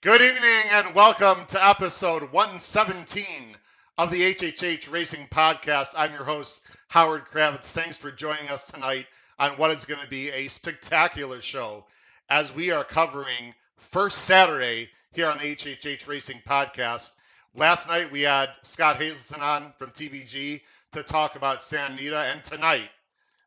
Good evening and welcome to episode 117 of the HHH Racing Podcast. I'm your host, Howard Kravitz. Thanks for joining us tonight on what is going to be a spectacular show as we are covering first Saturday here on the HHH Racing Podcast. Last night we had Scott Hazelton on from TVG to talk about San Anita, and tonight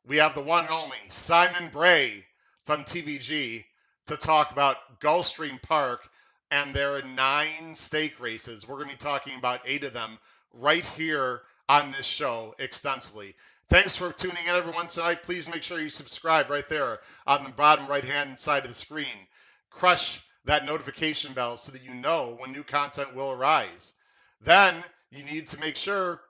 we have the one and only Simon Bray from TVG to talk about Gulfstream Park and there are 9 stake races. We're going to be talking about 8 of them right here on this show extensively. Thanks for tuning in, everyone, tonight. Please make sure you subscribe right there on the bottom right-hand side of the screen. Crush that notification bell so that you know when new content will arise. Then you need to make sure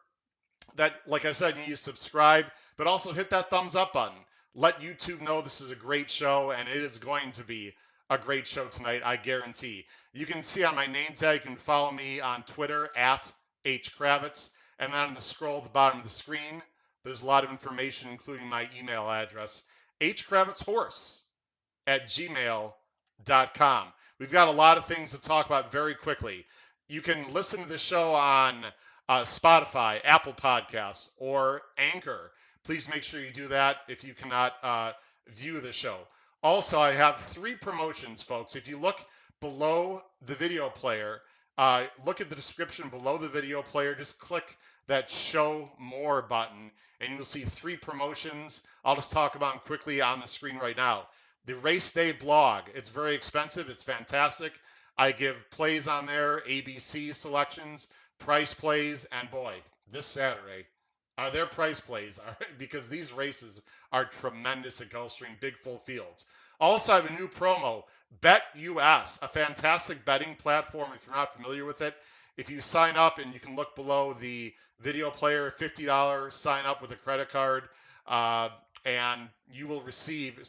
that, like I said, you need to subscribe, but also hit that thumbs up button. Let YouTube know this is a great show, and it is going to be a great show tonight, I guarantee. You can see on my name tag, you can follow me on Twitter at HKravitz, and then on the scroll at the bottom of the screen, there's a lot of information, including my email address, hkravitzhorse@gmail.com. We've got a lot of things to talk about very quickly. You can listen to the show on Spotify, Apple Podcasts, or Anchor. Please make sure you do that if you cannot view the show. Also, I have 3 promotions, folks. If you look below the video player, look at the description below the video player. Just click that show more button, and you'll see 3 promotions. I'll just talk about them quickly on the screen right now. The Race Day blog. It's very expensive. It's fantastic. I give plays on there, ABC selections, price plays, and boy, this Saturday are there price plays because these races are tremendous at Gulfstream, big full fields. Also, I have a new promo, BetUS, a fantastic betting platform if you're not familiar with it. If you sign up, and you can look below the video player, $50 sign up with a credit card, and you will receive,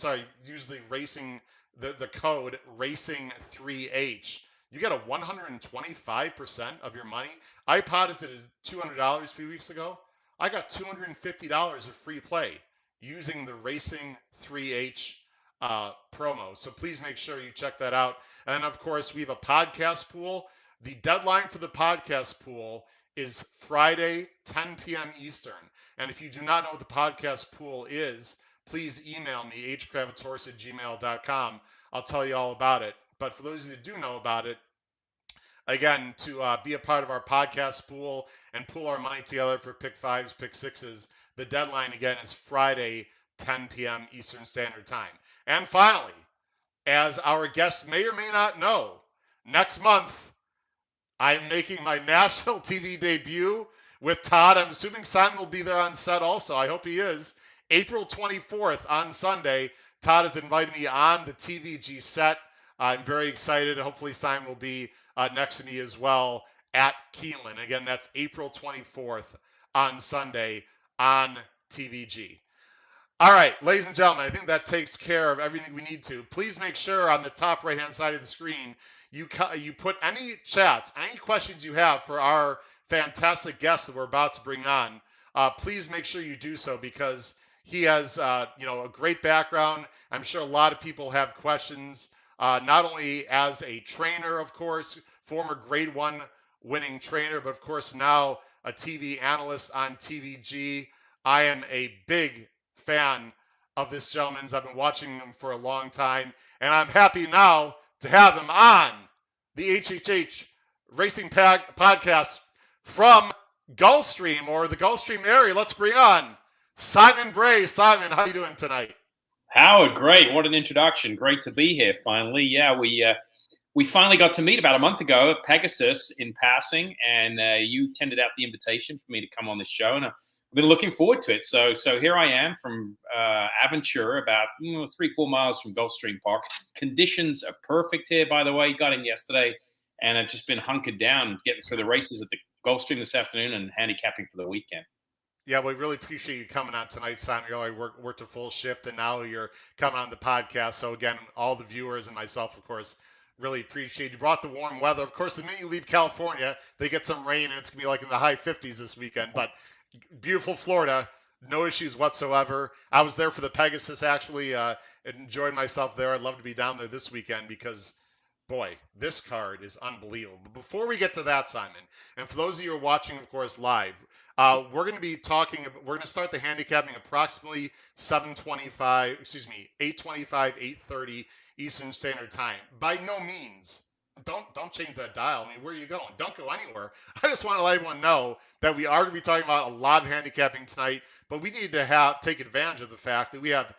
usually racing, the code RACING3H. You get a 125% of your money. I deposited $200 a few weeks ago. I got $250 of free play using the Racing 3H promo. So please make sure you check that out. And then, of course, we have a podcast pool. The deadline for the podcast pool is Friday, 10 p.m. Eastern. And if you do not know what the podcast pool is, please email me, hkravitzhorse@gmail.com. I'll tell you all about it. But for those of you that do know about it, again, to be a part of our podcast pool and pool our money together for pick 5s, pick 6s, the deadline again is Friday, 10 p.m. Eastern Standard Time. And finally, as our guests may or may not know, next month I'm making my national TV debut with Todd. I'm assuming Simon will be there on set also. I hope he is. April 24th on Sunday, Todd has invited me on the TVG set. I'm very excited. Hopefully Simon will be next to me as well at Keeneland. Again, that's April 24th on Sunday on TVG. All right, ladies and gentlemen, I think that takes care of everything we need to. Please make sure on the top right-hand side of the screen, you put any chats, any questions you have for our fantastic guest that we're about to bring on. Please make sure you do so because he has a great background. I'm sure a lot of people have questions. Not only as a trainer, of course, former grade 1 winning trainer, but of course now a TV analyst on TVG. I am a big fan of this gentleman's. I've been watching him for a long time, and I'm happy now to have him on the HHH Racing Podcast from Gulfstream, or the Gulfstream area. Let's bring on Simon Bray. Simon, how you doing tonight? Howard, great. What an introduction. Great to be here finally. Yeah, we finally got to meet about a month ago at Pegasus in passing, and you tended out the invitation for me to come on this show, and I've been looking forward to it. So here I am from Aventura, about 3-4 miles from Gulfstream Park. Conditions are perfect here, by the way. Got in yesterday, and I've just been hunkered down, getting through the races at the Gulfstream this afternoon and handicapping for the weekend. Yeah, we really appreciate you coming on tonight, Simon. You know, I worked a full shift, and now you're coming on the podcast. So again, all the viewers and myself, of course, really appreciate you. Brought the warm weather. Of course, the minute you leave California, they get some rain, and it's gonna be like in the high 50s this weekend. But beautiful Florida, no issues whatsoever. I was there for the Pegasus, actually. Enjoyed myself there. I'd love to be down there this weekend because Boy, this card is unbelievable. But before we get to that, Simon, and for those of you who are watching, of course, live, we're going to be talking. We're going to start the handicapping approximately 7:25. Excuse me, 8:25, 8:30 Eastern Standard Time. By no means, don't change that dial. I mean, where are you going? Don't go anywhere. I just want to let everyone know that we are going to be talking about a lot of handicapping tonight, but we need to take advantage of the fact that we have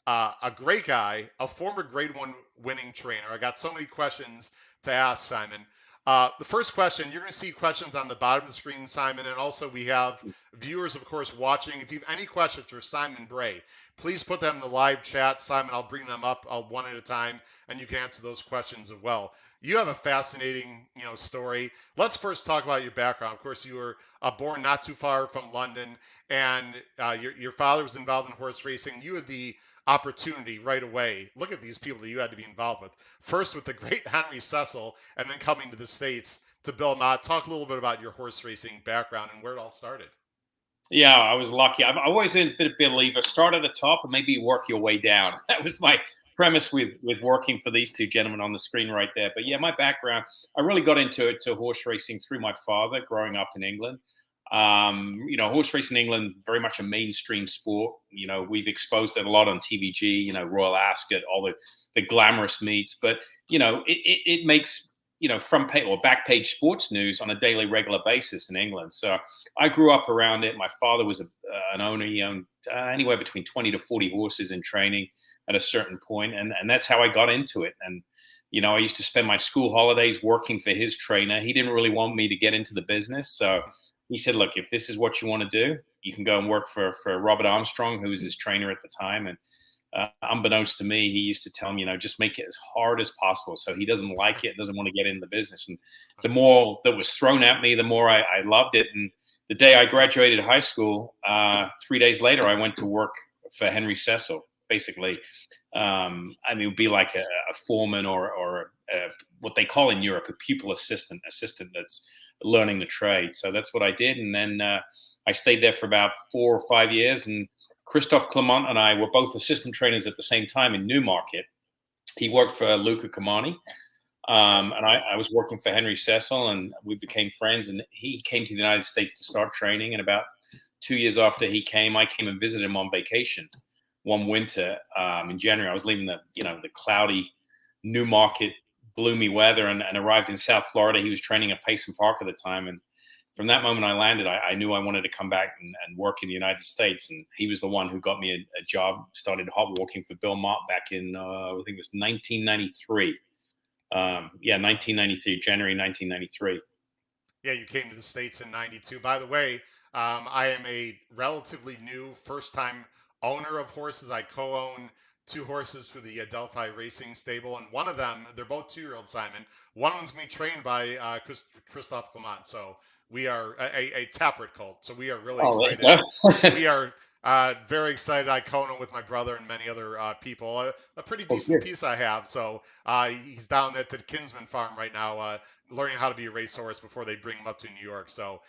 a great guy, a former Grade 1 winning trainer. I got so many questions to ask, Simon. The first question, you're going to see questions on the bottom of the screen, Simon, and also we have viewers, of course, watching. If you have any questions for Simon Bray, please put them in the live chat. Simon, I'll bring them up one at a time, and you can answer those questions as well. You have a fascinating, story. Let's first talk about your background. Of course, you were born not too far from London, and your father was involved in horse racing. You had the opportunity right away. Look at these people that you had to be involved with. First with the great Henry Cecil, and then coming to the States to Bill Mott. Talk a little bit about your horse racing background and where it all started. Yeah, I was lucky. I've always been a believer. Start at the top and maybe work your way down. That was my premise with working for these two gentlemen on the screen right there. But yeah, my background, I really got into horse racing through my father growing up in England. Horse racing in England, very much a mainstream sport. We've exposed it a lot on TVG, Royal Ascot, all the glamorous meets. But, it makes, front page or back page sports news on a daily, regular basis in England. So I grew up around it. My father was an owner. He owned anywhere between 20 to 40 horses in training at a certain point. And that's how I got into it. And, I used to spend my school holidays working for his trainer. He didn't really want me to get into the business. So he said, look, if this is what you want to do, you can go and work for Robert Armstrong, who was his trainer at the time. And unbeknownst to me, he used to tell him, just make it as hard as possible. So he doesn't like it, doesn't want to get in the business. And the more that was thrown at me, the more I loved it. And the day I graduated high school, 3 days later, I went to work for Henry Cecil, basically. It would be like a foreman or what they call in Europe, a pupil assistant that's learning the trade. So that's what I did. And then I stayed there for about 4 or 5 years. And Christophe Clement and I were both assistant trainers at the same time in Newmarket. He worked for Luca Comani. And I was working for Henry Cecil, and we became friends. And he came to the United States to start training. And about 2 years after he came, I came and visited him on vacation one winter in January. I was leaving the cloudy Newmarket, gloomy weather, and arrived in South Florida. He was training at Payson Park at the time. And from that moment I landed, I knew I wanted to come back and work in the United States. And he was the one who got me a job, started hot walking for Bill Mott back in, I think it was 1993. 1993, January 1993. Yeah, you came to the States in 92. By the way, I am a relatively new first-time owner of horses. I co-own 2 horses for the Delphi Racing Stable, and one of them, they're both 2-year-old, Simon. One of them's being trained by Christophe Clement. So we are a Taprit colt. So we are really excited. We are very excited. I co-own it with my brother and many other people. A pretty decent piece I have. So he's down at the Kinsman Farm right now, learning how to be a racehorse before they bring him up to New York. So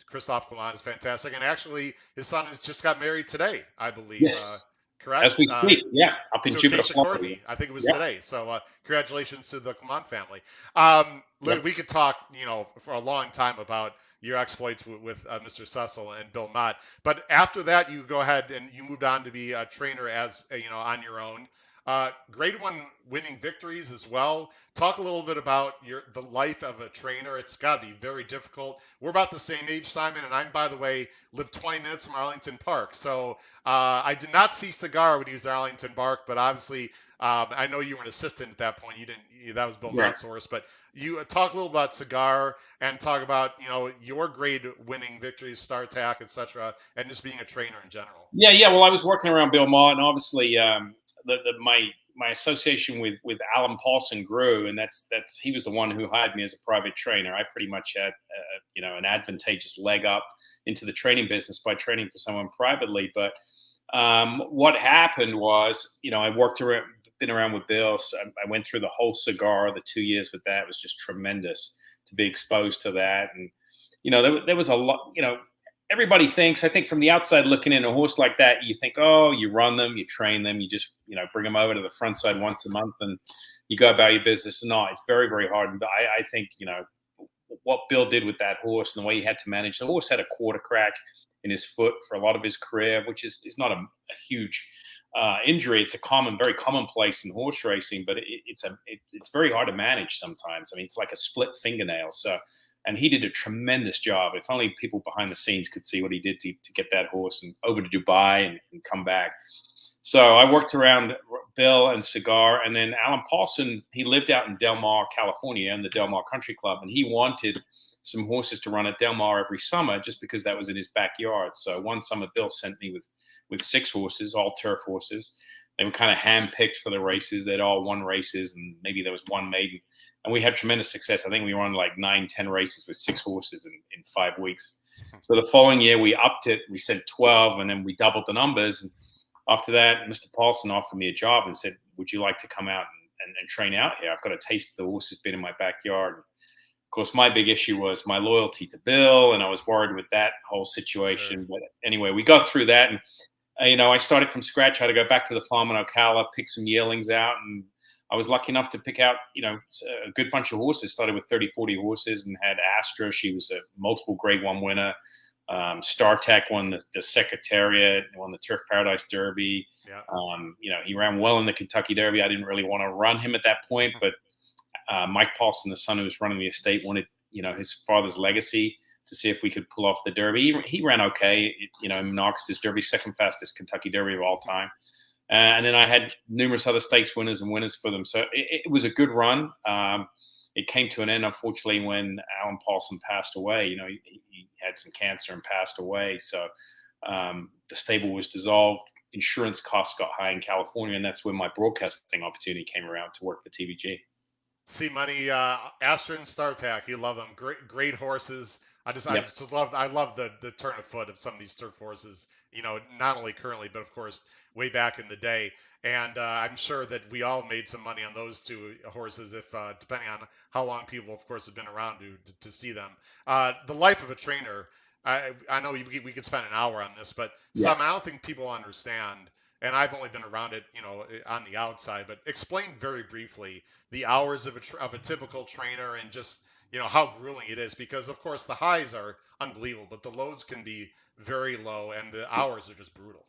Christophe Clement is fantastic. And actually, his son has just got married today, I believe. Yes. Correct? As we speak, up in Jupiter, Florida. I think it was today. So congratulations to the Clement family. We could talk, for a long time about your exploits with Mr. Cecil and Bill Mott. But after that, you go ahead and you moved on to be a trainer as on your own. Grade 1 winning victories as well. Talk a little bit about the life of a trainer. It's got to be very difficult. We're about the same age, Simon, and I'm, by the way, live 20 minutes from Arlington Park. So I did not see Cigar when he was at Arlington Park, but obviously I know you were an assistant at that point. You didn't. That was Bill Mott's horse, but you talk a little about Cigar and talk about your grade winning victories, StarTac, etc., and just being a trainer in general. Yeah. Well, I was working around Bill Mott, and obviously my association with Alan Paulson grew, and that's he was the one who hired me as a private trainer. I pretty much had an advantageous leg up into the training business by training for someone privately. But what happened was, I been around with Bill. So I went through the whole Cigar, the 2 years with that. It was just tremendous to be exposed to that. And, there was a lot, everybody thinks, I think from the outside looking in, a horse like that, you think, oh, you run them, you train them, you just, bring them over to the front side once a month and you go about your business or not. It's very, very hard. And I think, what Bill did with that horse and the way he had to manage, the horse had a quarter crack in his foot for a lot of his career, which is not a huge injury. It's a very commonplace in horse racing, but it's very hard to manage sometimes. I mean, it's like a split fingernail. So, and he did a tremendous job. If only people behind the scenes could see what he did to get that horse and over to Dubai and come back. So I worked around Bill and Cigar, and then Alan Paulson, he lived out in Del Mar, California, in the Del Mar Country Club, and he wanted some horses to run at Del Mar every summer just because that was in his backyard. So one summer, Bill sent me with 6 horses, all turf horses. They were kind of handpicked for the races. They'd all won races, and maybe there was one maiden. And we had tremendous success. I think we won like 9, 10 races with 6 horses in 5 weeks. So the following year, we upped it. We said 12, and then we doubled the numbers. And after that, Mr. Paulson offered me a job and said, would you like to come out and train out here? I've got a taste of the horses, been in my backyard. Of course, my big issue was my loyalty to Bill, and I was worried with that whole situation. Sure. But anyway, we got through that. And, I started from scratch. I had to go back to the farm in Ocala, pick some yearlings out. And I was lucky enough to pick out, a good bunch of horses. Started with 30, 40 horses and had Astra. She was a multiple Grade 1 winner. StarTech won the Secretariat, won the Turf Paradise Derby. Yeah. He ran well in the Kentucky Derby. I didn't really want to run him at that point, but Mike Paulson, the son who was running the estate, wanted, his father's legacy to see if we could pull off the Derby. He ran okay, Knox's Derby, second fastest Kentucky Derby of all time. And then I had numerous other stakes winners and winners for them. So it was a good run. It came to an end, unfortunately, when Alan Paulson passed away. He had some cancer and passed away. So the stable was dissolved. Insurance costs got high in California, and that's when my broadcasting opportunity came around to work for TVG. See, money, Astra and StarTech, you love them. Great horses. I love the turn of foot of some of these turf horses. Not only currently, but of course way back in the day. And I'm sure that we all made some money on those 2 horses, if depending on how long people, of course, have been around to see them. The life of a trainer. I know we could spend an hour on this, but I don't think people understand. And I've only been around it, on the outside. But explain very briefly the hours of a typical trainer and just how grueling it is, because of course the highs are unbelievable, but the lows can be very low and the hours are just brutal.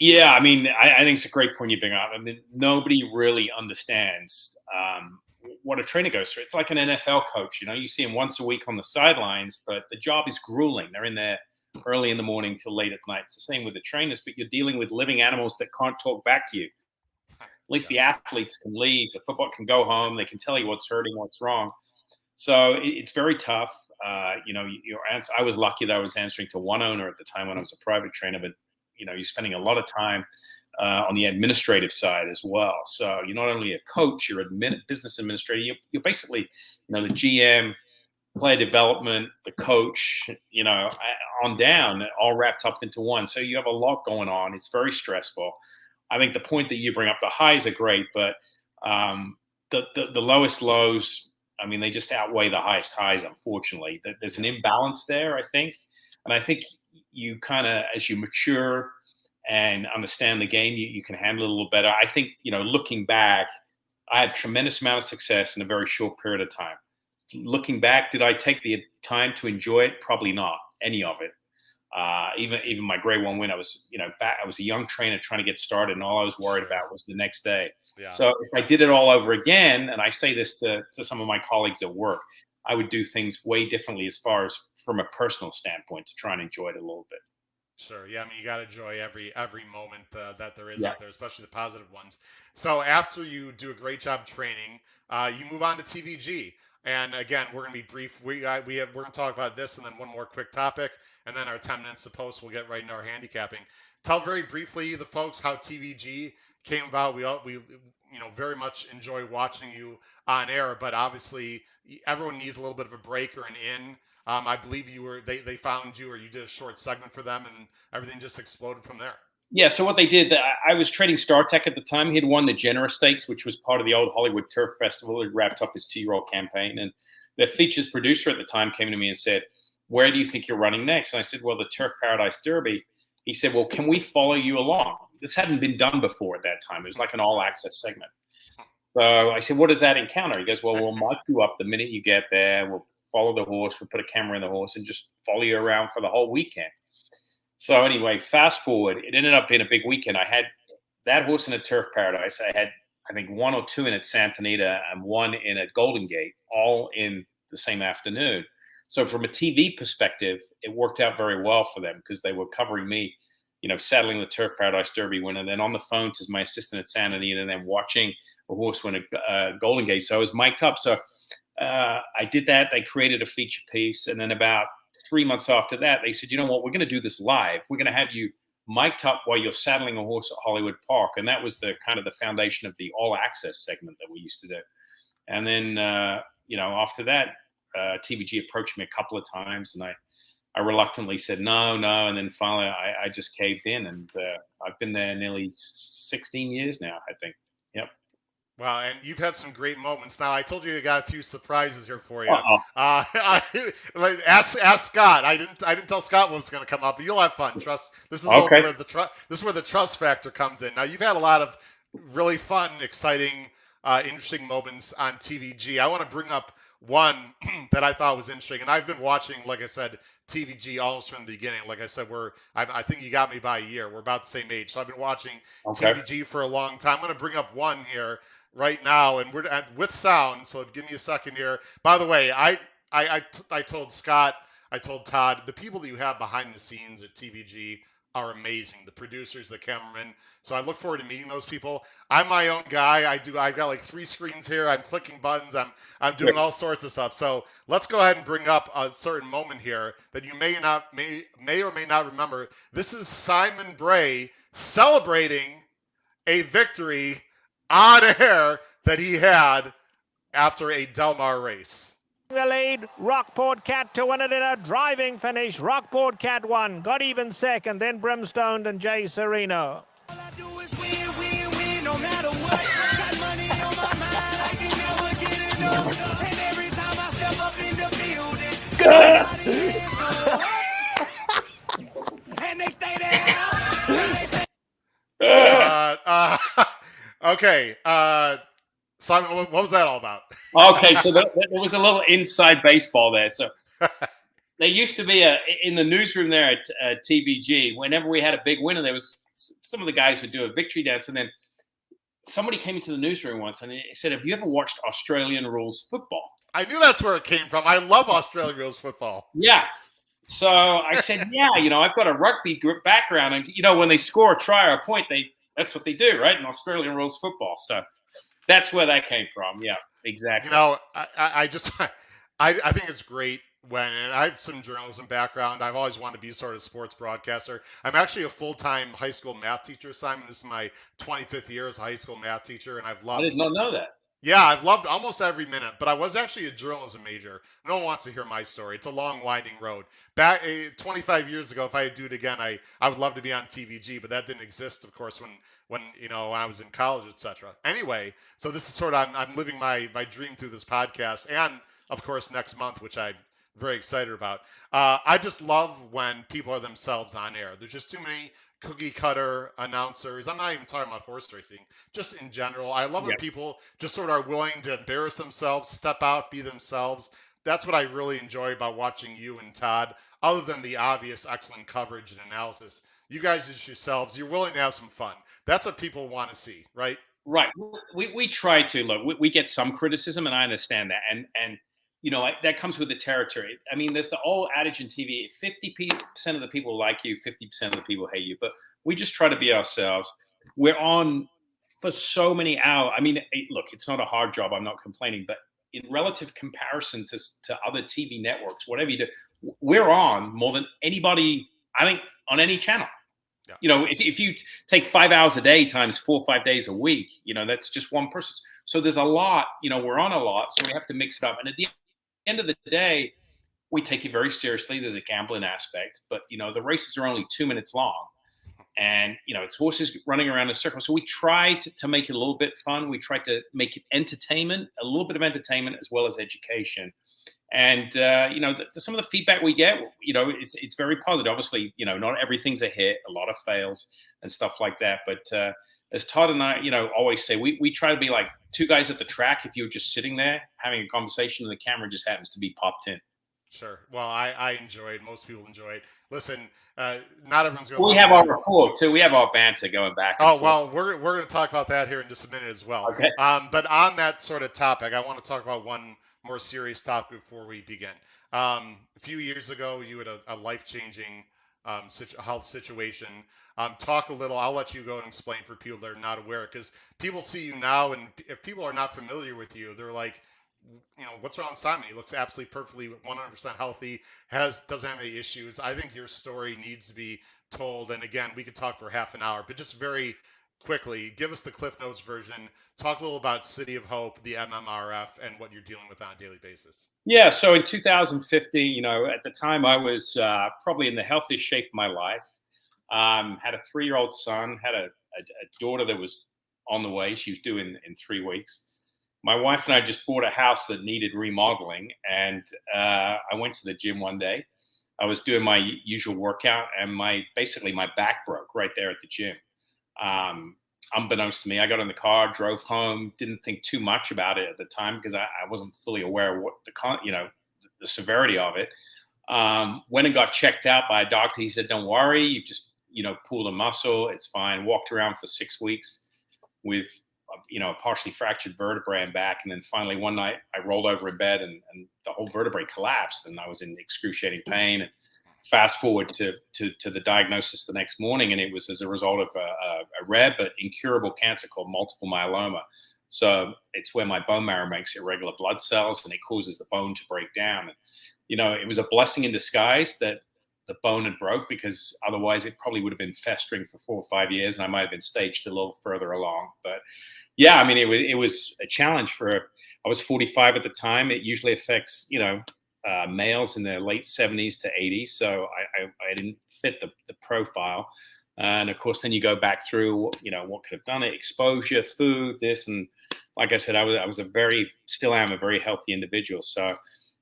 Yeah, I mean, I think it's a great point you bring up. I mean, nobody really understands what a trainer goes through. It's like an NFL coach. You see him once a week on the sidelines, but the job is grueling. They're in there early in the morning till late at night. It's the same with the trainers, but you're dealing with living animals that can't talk back to you. At least the athletes can leave. The football can go home. They can tell you what's hurting, what's wrong. So it's very tough. I was lucky that I was answering to one owner at the time when I was a private trainer, but you're spending a lot of time on the administrative side as well. So you're not only a coach, you're a business administrator. You're basically, the GM, player development, the coach, on down, all wrapped up into one. So you have a lot going on. It's very stressful. I think the point that you bring up, the highs are great, but the lowest lows, I mean, they just outweigh the highest highs, unfortunately. There's an imbalance there, I think. And I think you kind of, as you mature and understand the game, you can handle it a little better. I think, looking back, I had a tremendous amount of success in a very short period of time. Looking back, did I take the time to enjoy it? Probably not, any of it. Even my Grade 1 win, I was a young trainer trying to get started, and all I was worried about was the next day. Yeah. So if I did it all over again, and I say this to some of my colleagues at work, I would do things way differently as far as from a personal standpoint to try and enjoy it a little bit. Sure. Yeah. I mean, you got to enjoy every moment that there is out there, especially the positive ones. So after you do a great job training, you move on to TVG. And again, we're going to be brief. We're going to talk about this and then one more quick topic, and then our 10 minutes to post. We'll get right into our handicapping. Tell very briefly the folks how TVG came about. We very much enjoy watching you on air, but obviously everyone needs a little bit of a break or an in. I believe they found you, or you did a short segment for them, and everything just exploded from there. Yeah, so what they did, I was trading StarTech at the time. He'd won the Generous Stakes, which was part of the old Hollywood Turf Festival. He wrapped up his 2-year-old campaign. And the features producer at the time came to me and said, where do you think you're running next? And I said, well, the Turf Paradise Derby. He said, well, can we follow you along? This hadn't been done before at that time. It was like an all-access segment. So I said, what does that encounter? He goes, well, we'll mic you up the minute you get there. We'll follow the horse. We'll put a camera in the horse and just follow you around for the whole weekend. So anyway, fast forward, it ended up being a big weekend. I had that horse in a turf paradise. I had, I think, 1 or 2 in at Santa Anita and 1 in at Golden Gate, all in the same afternoon. So from a TV perspective, it worked out very well for them because they were covering me, saddling the Turf Paradise Derby winner, then on the phone to my assistant at Santa Anita, and then watching a horse win a Golden Gate. So I was mic'd up. So I did that. They created a feature piece. And then about 3 months after that, they said, you know what, we're going to do this live. We're going to have you mic'd up while you're saddling a horse at Hollywood Park. And that was the kind of the foundation of the all access segment that we used to do. And then, after that, TVG approached me a couple of times, and I reluctantly said no. And then finally I just caved in, and I've been there nearly 16 years now, I think. Yep. Wow, and you've had some great moments. Now, I told you I got a few surprises here for you. Ask Scott. I didn't tell Scott what was going to come up, but you'll have fun. Trust. This is okay. This is where the trust factor comes in. Now, you've had a lot of really fun, exciting, interesting moments on TVG. I want to bring up one that I thought was interesting, and I've been watching, like I said, TVG almost from the beginning. Like I said, I think you got me by a year. We're about the same age, so I've been watching TVG for a long time. I'm going to bring up one here right now, and we're with sound. So give me a second here. By the way, I told Scott, I told Todd, the people that you have behind the scenes at TVG are amazing. The producers, the cameramen. So I look forward to meeting those people. I'm my own guy. I've got like 3 screens here. I'm clicking buttons. I'm doing all sorts of stuff. So let's go ahead and bring up a certain moment here that you may or may not remember. This is Simon Bray celebrating a victory on air that he had after a Del Mar race. The lead, Rockport Cat to win it in a driving finish. Rockport Cat won, got even second, then Brimstone and Jay Sereno. All I do is win, no matter what. Got money on my mind, I can never get enough. And every time I step up in the building, and they stay there. Okay. Simon, what was that all about? Okay, so there was a little inside baseball there. So there used to be in the newsroom there at TVG, whenever we had a big winner, there was some of the guys would do a victory dance, and then somebody came into the newsroom once and he said, "Have you ever watched Australian rules football?" I knew that's where it came from. I love Australian rules football. Yeah. So I said, "Yeah, I've got a rugby background, and when they score a try or a point, that's what they do, right? In Australian rules football." So that's where that came from. Yeah, exactly. I think it's great and I have some journalism background. I've always wanted to be sort of a sports broadcaster. I'm actually a full-time high school math teacher, Simon. This is my 25th year as a high school math teacher, and I've loved. I did not know that. Yeah, I've loved almost every minute, but I was actually a journalism major. No one wants to hear my story. It's a long, winding road. Back 25 years ago, if I do it again, I would love to be on TVG, but that didn't exist, of course, when I was in college, etc. Anyway, so this is sort of I'm living my dream through this podcast, and of course next month, which I'm very excited about. I just love when people are themselves on air. There's just too many cookie cutter announcers. I'm not even talking about horse racing, just in general. I love when people just sort of are willing to embarrass themselves, step out, be themselves. That's what I really enjoy about watching you and Todd, other than the obvious excellent coverage and analysis. You guys as yourselves, you're willing to have some fun. That's what people want to see, right? Right. We try to. Look, we get some criticism, and I understand that. And that comes with the territory. I mean, there's the old adage in TV, 50% of the people like you, 50% of the people hate you. But we just try to be ourselves. We're on for so many hours. I mean, look, it's not a hard job. I'm not complaining. But in relative comparison to other TV networks, whatever you do, we're on more than anybody, I think, on any channel. Yeah. If you take 5 hours a day times 4 or 5 days a week, that's just one person. So there's a lot, we're on a lot. So we have to mix it up. And at the end of the day, we take it very seriously. There's a gambling aspect, but the races are only 2 minutes long, and it's horses running around in a circle. So we try to make it a little bit fun. We try to make it entertainment, a little bit of entertainment as well as education. And some of the feedback we get, it's very positive. Obviously, not everything's a hit. A lot of fails and stuff like that. But as Todd and I, always say, we try to be like two guys at the track. If you were just sitting there having a conversation and the camera just happens to be popped in. Sure. Well, I enjoy it. Most people enjoy it. Listen, not everyone's going to We love have it. our rapport too. We have our banter going back and forth. Well, we're going to talk about that here in just a minute as well. Okay. But on that sort of topic, I want to talk about one more serious topic before we begin. A few years ago, you had a life-changing health situation. Talk a little. I'll let you go and explain for people that are not aware, because people see you now, and if people are not familiar with you, they're like, what's wrong with Simon? He looks absolutely perfectly 100% healthy, doesn't have any issues. I think your story needs to be told. And again, we could talk for half an hour, but just very quickly, give us the Cliff Notes version. Talk a little about City of Hope, the MMRF, and what you're dealing with on a daily basis. Yeah. So in 2015, at the time I was probably in the healthiest shape of my life. Had a 3-year-old son, had a daughter that was on the way. She was due in 3 weeks. My wife and I just bought a house that needed remodeling, and I went to the gym one day. I was doing my usual workout, and basically my back broke right there at the gym. Unbeknownst to me, I got in the car, drove home, didn't think too much about it at the time because I wasn't fully aware of what the severity of it. Went and got checked out by a doctor. He said, "Don't worry, you just pulled a muscle. It's fine." Walked around for 6 weeks with a partially fractured vertebrae and back. And then finally one night I rolled over in bed and the whole vertebrae collapsed and I was in excruciating pain. And fast forward to the diagnosis the next morning, and it was as a result of a rare but incurable cancer called multiple myeloma. So it's where my bone marrow makes irregular blood cells and it causes the bone to break down. And, it was a blessing in disguise that the bone had broke, because otherwise it probably would have been festering for 4 or 5 years and I might have been staged a little further along. But yeah, I mean, it was a challenge I was 45 at the time. It usually affects, males in their late 70s to 80s. So I didn't fit the profile. And of course, then you go back through, what could have done it, exposure, food, this. And like I said, still am a very healthy individual. So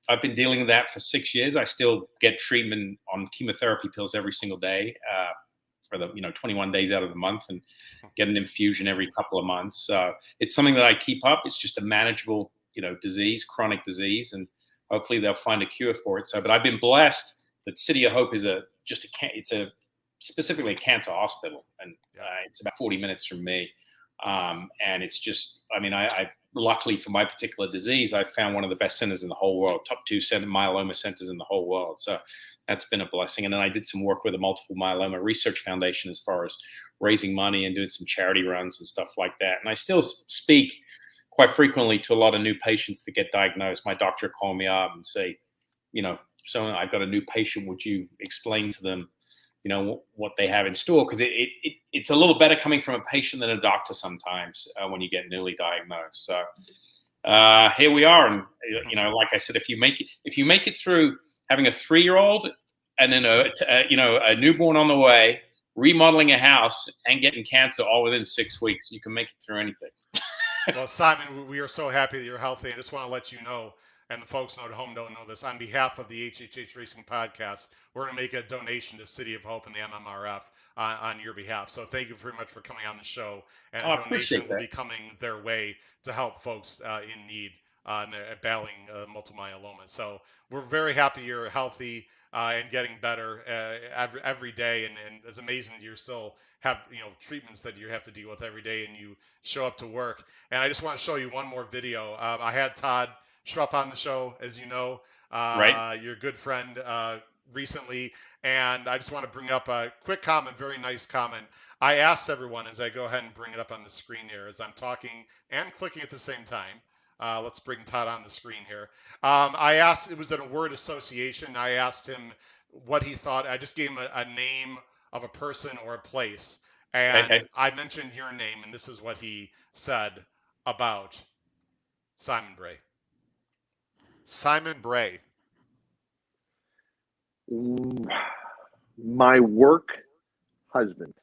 I've been dealing with that for 6 years. I still get treatment on chemotherapy pills every single day for the 21 days out of the month, and get an infusion every couple of months. So it's something that I keep up. It's just a manageable disease, chronic disease, and hopefully they'll find a cure for it. So, but I've been blessed that City of Hope is specifically a cancer hospital, and it's about 40 minutes from me. And it's just, I luckily for my particular disease, I found one of the best centers in the whole world, top 2 myeloma centers in the whole world. So that's been a blessing. And then I did some work with the Multiple Myeloma Research Foundation as far as raising money and doing some charity runs and stuff like that. And I still speak quite frequently to a lot of new patients that get diagnosed. My doctor will call me up and say, so I've got a new patient. Would you explain to them, what they have in store? Because it's a little better coming from a patient than a doctor sometimes when you get newly diagnosed. So here we are. And, like I said, if you make it through having a 3-year-old and then a newborn on the way, remodeling a house and getting cancer all within 6 weeks, you can make it through anything. Well, Simon, we are so happy that you're healthy. I just want to let you know, and the folks at home don't know this, on behalf of the HHH Racing Podcast, we're going to make a donation to City of Hope and the MMRF on your behalf. So thank you very much for coming on the show. And a donation will be coming their way to help folks in need and they're battling multiple myeloma. So we're very happy you're healthy and getting better every day. And it's amazing that you still have treatments that you have to deal with every day, and you show up to work. And I just want to show you one more video. I had Todd Schrupp on the show, as you know, right. Your good friend recently, and I just want to bring up a quick comment, very nice comment. I asked everyone, as I go ahead and bring it up on the screen here, as I'm talking and clicking at the same time. Let's bring Todd on the screen here. I asked, it was in a word association. I asked him what he thought. I just gave him a name of a person or a place. And I mentioned your name, and this is what he said about Simon Bray. Simon Bray. My work husband.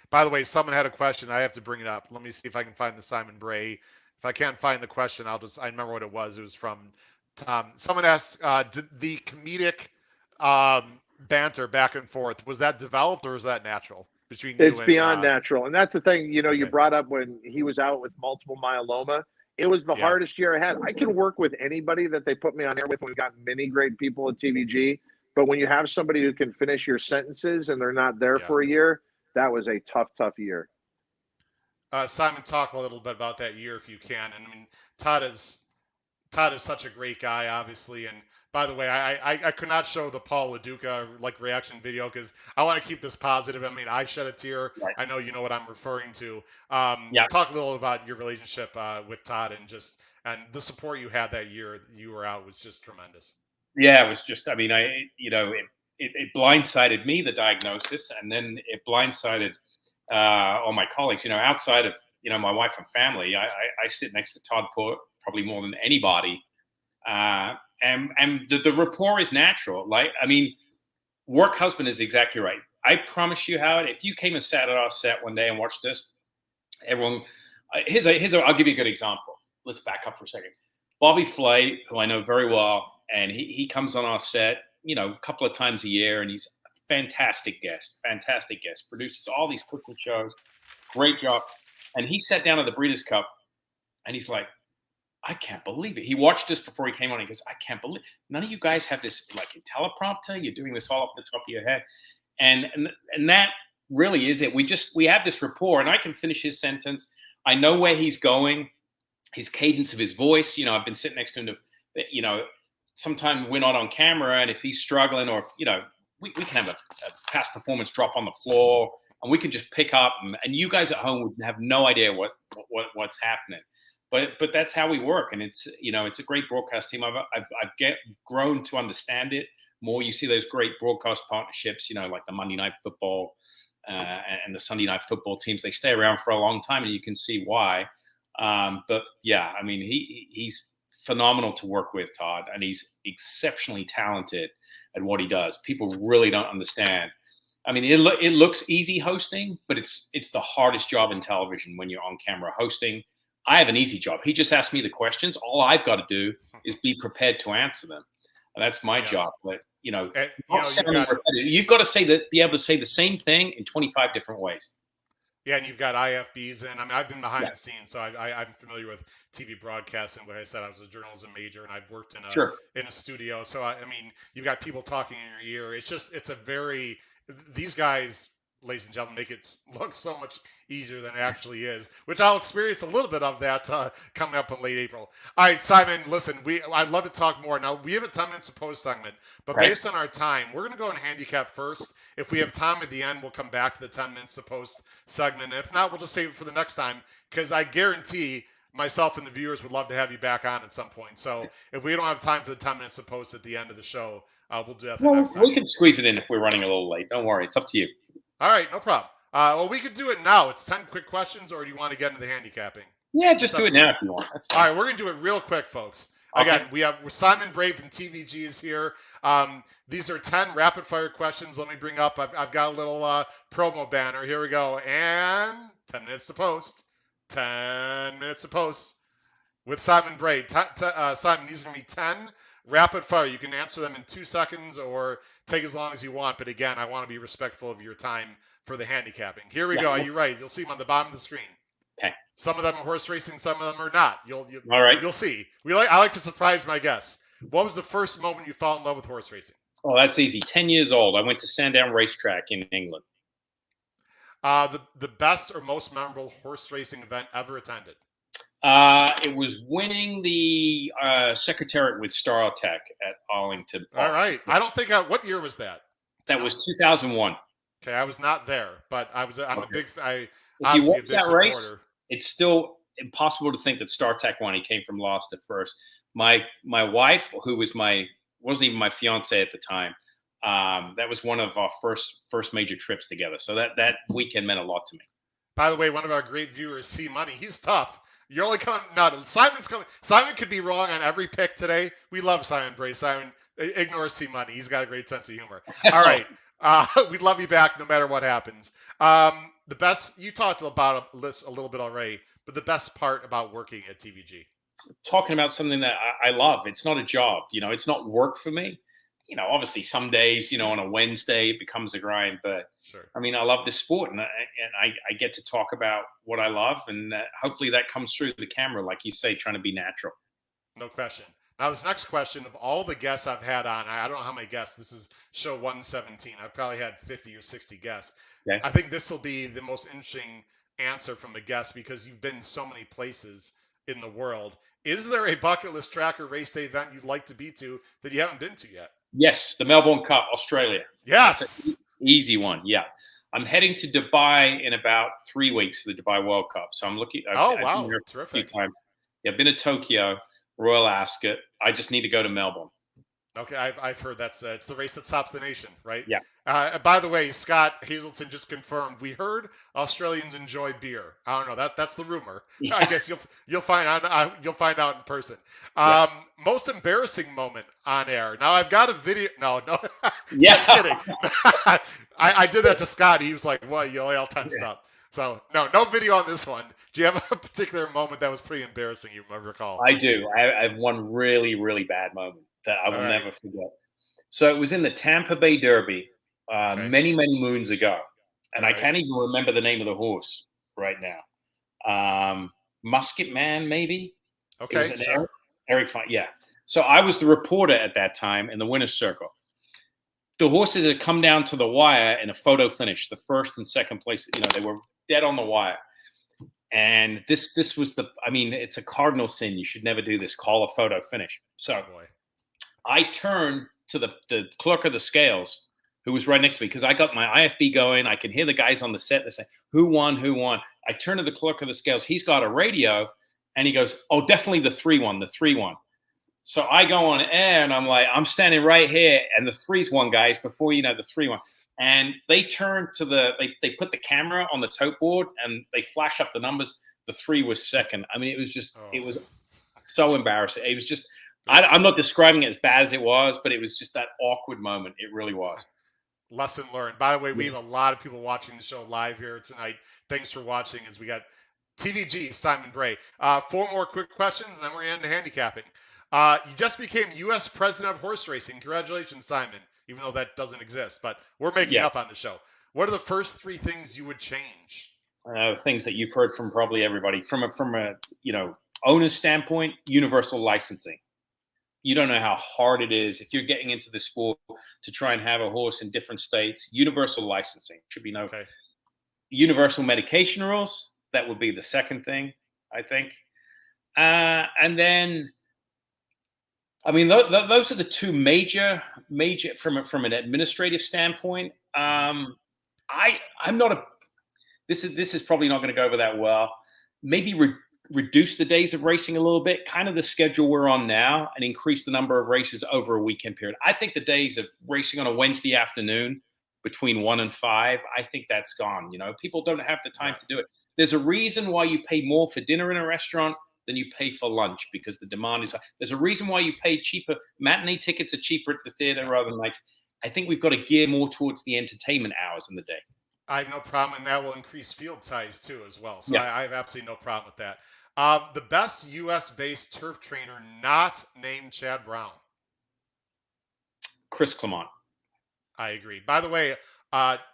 By the way, someone had a question. I have to bring it up. Let me see if I can find the Simon Bray. If I can't find the question, I remember what it was. It was from Tom. Someone asked, did the comedic banter back and forth, was that developed or was that natural? between you It's and beyond natural. And that's the thing, you okay. brought up when he was out with multiple myeloma. It was the Yeah. hardest year I had. I can work with anybody that they put me on air with. We've got many great people at TVG. But when you have somebody who can finish your sentences and they're not there Yeah. for a year, that was a tough, tough year. Simon, talk a little bit about that year if you can. And I mean, Todd is such a great guy, obviously. And by the way, I could not show the Paul LaDuca reaction video because I want to keep this positive. I mean, I shed a tear. Right. I know you know what I'm referring to. Yeah. Talk a little about your relationship with Todd and the support you had that year you were out was just tremendous. Yeah, it was just. I mean, it blindsided me, the diagnosis, and then it blindsided all my colleagues. Outside of my wife and family, I sit next to Todd probably more than anybody. And the rapport is natural. Work husband is exactly right. I promise you, Howard, if you came and sat at our set one day and watched us, everyone, I'll give you a good example. Let's back up for a second. Bobby Flay, who I know very well, and he comes on our set, a couple of times a year, and he's a fantastic guest, produces all these cooking shows, great job. And he sat down at the Breeders' Cup, and he's like, I can't believe it. He watched us before he came on. He goes, I can't believe none of you guys have this in teleprompter. You're doing this all off the top of your head. And that really is it. We have this rapport, and I can finish his sentence. I know where he's going, his cadence of his voice. I've been sitting next to him sometimes we're not on camera, and if he's struggling or we can have a past performance drop on the floor, and we can just pick up and you guys at home would have no idea what's happening. But that's how we work, and it's a great broadcast team. I've grown to understand it more. You see those great broadcast partnerships, like the Monday Night Football and the Sunday Night Football teams. They stay around for a long time, and you can see why. But yeah, I mean, he's phenomenal to work with, Todd, and he's exceptionally talented at what he does. People really don't understand. I mean, it looks easy hosting, but it's the hardest job in television when you're on camera hosting. I have an easy job. He just asked me the questions. All I've got to do is be prepared to answer them. And that's my job. But, you've got to be able to say the same thing in 25 different ways. Yeah, and you've got IFBs, and I mean, I've been behind the scenes, so I'm familiar with TV broadcasting. Like I said, I was a journalism major, and I've worked in a studio. So I mean, you've got people talking in your ear. These guys, ladies and gentlemen, make it look so much easier than it actually is, which I'll experience a little bit of that coming up in late April. All right, Simon, listen, I'd love to talk more. Now, we have a 10 minutes to post segment, but based on our time, we're going to go and handicap first. If we have time at the end, we'll come back to the 10 minutes to post segment. And if not, we'll just save it for the next time, because I guarantee myself and the viewers would love to have you back on at some point. So if we don't have time for the 10 minutes to post at the end of the show, we'll do that the next time. We can squeeze it in if we're running a little late. Don't worry. It's up to you. All right, no problem. Well, we could do it now. It's 10 quick questions, or do you want to get into the handicapping? Yeah, just do it now if you want. That's fine. All right, we're going to do it real quick, folks. Okay. Again, we have Simon Bray from TVG is here. These are 10 rapid-fire questions. Let me bring up, I've got a little promo banner. Here we go. And 10 minutes to post. 10 minutes to post with Simon Bray. Simon, these are going to be 10 rapid fire. You can answer them in 2 seconds or take as long as you want. But again, I want to be respectful of your time for the handicapping. Here we go. Are you ready? You'll see them on the bottom of the screen. Okay. Some of them are horse racing, some of them are not. All right. You'll see. I like to surprise my guests. What was the first moment you fell in love with horse racing? Oh, that's easy. 10 years old. I went to Sandown Racetrack in England. The best or most memorable horse racing event ever attended? It was winning the Secretariat with StarTech at Arlington Park. All right. I don't think what year was that? That was 2001. Okay, I was not there, but I'm okay. a big. If you watch that race, it's still impossible to think that StarTech won. He came from last at first. My wife, who wasn't even my fiance at the time, that was one of our first major trips together. So that weekend meant a lot to me. By the way, one of our great viewers, C Money, he's tough. You're only coming. No, Simon's coming. Simon could be wrong on every pick today. We love Simon Bray. Simon, ignore C Money. He's got a great sense of humor. All right. We'd love you back no matter what happens. The best, you talked about a little bit already, but the best part about working at TVG? Talking about something that I love. It's not a job. It's not work for me. obviously some days, on a Wednesday it becomes a grind. But Sure. I mean, I love this sport, and I get to talk about what I love, and hopefully that comes through the camera, like you say, trying to be natural. No question. Now, this next question, of all the guests I've had on, I don't know how many guests. This is show 117. I've probably had 50 or 60 guests. Okay. I think this will be the most interesting answer from the guests because you've been so many places in the world. Is there a bucket list track or race day event you'd like to be to that you haven't been to yet? Yes, the Melbourne Cup, Australia. Yes. Easy one, yeah. I'm heading to Dubai in about 3 weeks for the Dubai World Cup. So I'm looking. Wow, I've been here terrific. a few times. Yeah, I've been to Tokyo, Royal Ascot. I just need to go to Melbourne. Okay, I've heard that's it's the race that stops the nation, right? Yeah. By the way, Scott Hazelton just confirmed. We heard Australians enjoy beer. I don't know. That's the rumor. Yeah. I guess you'll find out. You'll find out in person. Yeah. Most embarrassing moment on air. Now I've got a video. No. Yeah. Just kidding. I did that to Scott. He was like, "What? All tensed up." So no video on this one. Do you have a particular moment that was pretty embarrassing you recall? I do. I have one really, really bad moment that I will never forget. So it was in the Tampa Bay Derby many, many moons ago. And I can't even remember the name of the horse right now. Musket Man, maybe? Okay. Sure. Eric Fine, yeah. So I was the reporter at that time in the winner's circle. The horses had come down to the wire in a photo finish, the first and second place. They were dead on the wire. And this was it's a cardinal sin. You should never do this. Call a photo finish. So I turned to the clerk of the scales, who was right next to me, because I got my IFB going. I can hear the guys on the set. They say, who won? I turn to the clerk of the scales. He's got a radio, and he goes, oh, definitely the 3-1, the 3-1. So I go on air, and I'm like, I'm standing right here, and the 3's won, guys, before you know the 3-1. And they turn to they put the camera on the tote board, and they flash up the numbers. The 3 was second. I mean, it was so embarrassing. It was just, I'm not describing it as bad as it was, but it was just that awkward moment. It really was. Lesson learned. By the way, we have a lot of people watching the show live here tonight. Thanks for watching as we got TVG, Simon Bray. 4 more quick questions, and then we're into handicapping. You just became U.S. President of Horse Racing. Congratulations, Simon, even though that doesn't exist, but we're making up on the show. What are the first 3 things you would change? Things that you've heard from probably everybody. From a owner's standpoint, universal licensing. You don't know how hard it is if you're getting into the sport to try and have a horse in different states. Universal licensing should be universal medication rules. That would be the second thing, I think. And then, those are the 2 major from an administrative standpoint. I'm not this is probably not going to go over that well. Maybe reduce the days of racing a little bit, kind of the schedule we're on now, and increase the number of races over a weekend period. I think the days of racing on a Wednesday afternoon between 1 and 5, I think that's gone. People don't have the time to do it. There's a reason why you pay more for dinner in a restaurant than you pay for lunch, because the demand is high. There's a reason why you pay cheaper. Matinee tickets are cheaper at the theater rather than nights. I think we've got to gear more towards the entertainment hours in the day. I have no problem, and that will increase field size too as well. So I have absolutely no problem with that. The best U.S.-based turf trainer not named Chad Brown. Chris Clement. I agree. By the way,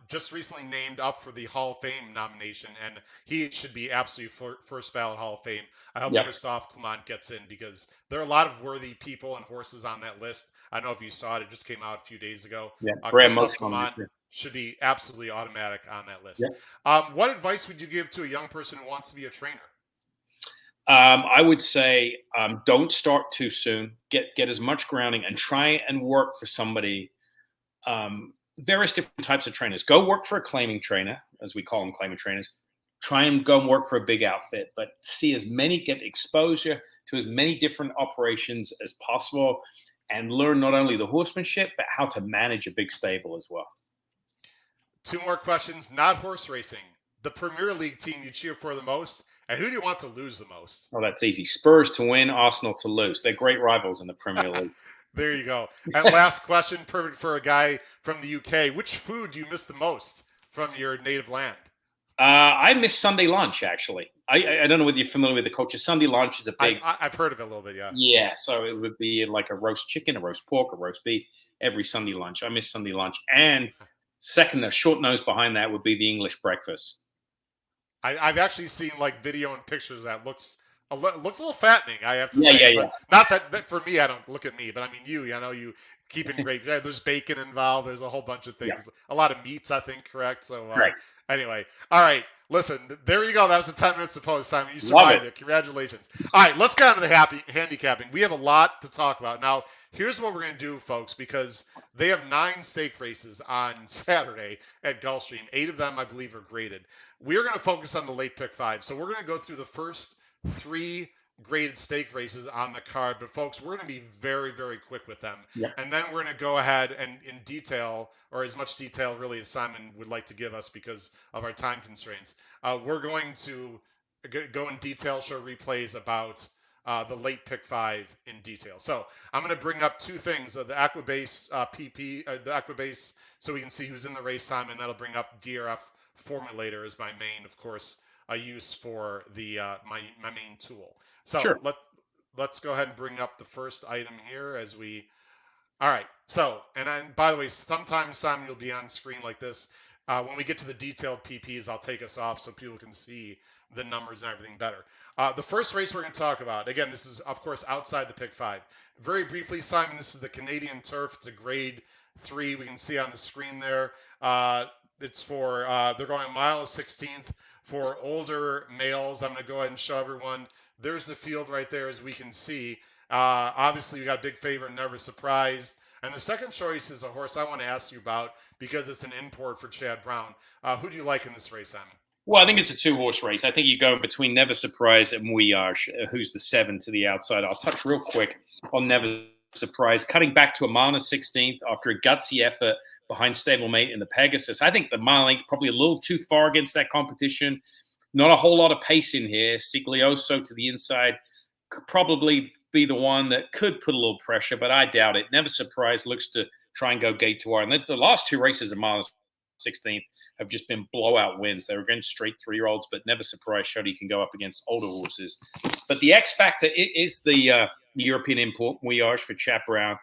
just recently named up for the Hall of Fame nomination, and he should be absolutely first ballot Hall of Fame. I hope Christophe Clement gets in, because there are a lot of worthy people and horses on that list. I don't know if you saw it. It just came out a few days ago. Yeah, Christophe Clement should be absolutely automatic on that list. Yeah. What advice would you give to a young person who wants to be a trainer? I would say don't start too soon. Get as much grounding and try and work for somebody. Various different types of trainers. Go work for a claiming trainer, as we call them, claiming trainers. Try and go and work for a big outfit, but get exposure to as many different operations as possible, and learn not only the horsemanship, but how to manage a big stable as well. 2 more questions, not horse racing. The Premier League team you cheer for the most, and who do you want to lose the most? Oh, that's easy. Spurs to win, Arsenal to lose. They're great rivals in the Premier League. There you go. And last question, perfect for a guy from the UK. Which food do you miss the most from your native land? I miss Sunday lunch, actually. I don't know whether you're familiar with the culture. Sunday lunch is a big... I've heard of it a little bit, yeah. Yeah, so it would be like a roast chicken, a roast pork, a roast beef. every Sunday lunch. I miss Sunday lunch. And second, a short nose behind that would be the English breakfast. I've actually seen like video and pictures of that. Looks a little fattening, I have to Yeah, say. yeah, But yeah. not that for me, I don't look at me, but I mean you. I know you keep in great. There's bacon involved. There's a whole bunch of Yeah. things. A lot of meats, I think. Correct. So Right. anyway, all right. Listen, there you go. That was the 10 minutes to post, Simon. You Love survived it. it. Congratulations. All right, let's get on to the handicapping. We have a lot to talk about. Now, here's what we're going to do, folks, because they have 9 stake races on Saturday at Gulfstream. 8 of them, I believe, are graded. We're going to focus on the late pick 5. So we're going to go through the first 3 graded stake races on the card. But, folks, we're going to be very, very quick with them. Yeah. And then we're going to go ahead and in detail, or as much detail really as Simon would like to give us because of our time constraints. We're going to go in detail, show replays about the late pick 5 in detail. So I'm going to bring up 2 things: the Aquabase the Aquabase, so we can see who's in the race, Simon. That'll bring up DRF Formulator as my main, of course, use for the my main tool. So Sure. let's go ahead and bring up the first item here as we. All right. So, and by the way, sometimes, Simon, you'll be on screen like this. When we get to the detailed PPs, I'll take us off so people can see the numbers and everything better. The first race we're going to talk about, again, this is, of course, outside the pick 5. Very briefly, Simon, this is the Canadian Turf. It's a grade 3. We can see on the screen there. It's for, they're going a mile of 16th for older males. I'm going to go ahead and show everyone. There's the field right there, as we can see. Obviously, we got a big favorite, Never Surprised. And the second choice is a horse I want to ask you about because it's an import for Chad Brown. Who do you like in this race, Simon? Well, I think it's a 2-horse race. I think you go between Never Surprise and Mouillage, who's the 7 to the outside. I'll touch real quick on Never Surprise, cutting back to a mile and 16th after a gutsy effort behind stablemate in the Pegasus. I think the mile length probably a little too far against that competition. Not a whole lot of pace in here. Siglioso to the inside could probably be the one that could put a little pressure, but I doubt it. Never Surprise looks to try and go gate to wire. And the last 2 races of mile 16th have just been blowout wins. They were against straight 3-year-olds, but Never Surprise showed he can go up against older horses. But the X factor is the European import Mouillage for Chad Brown.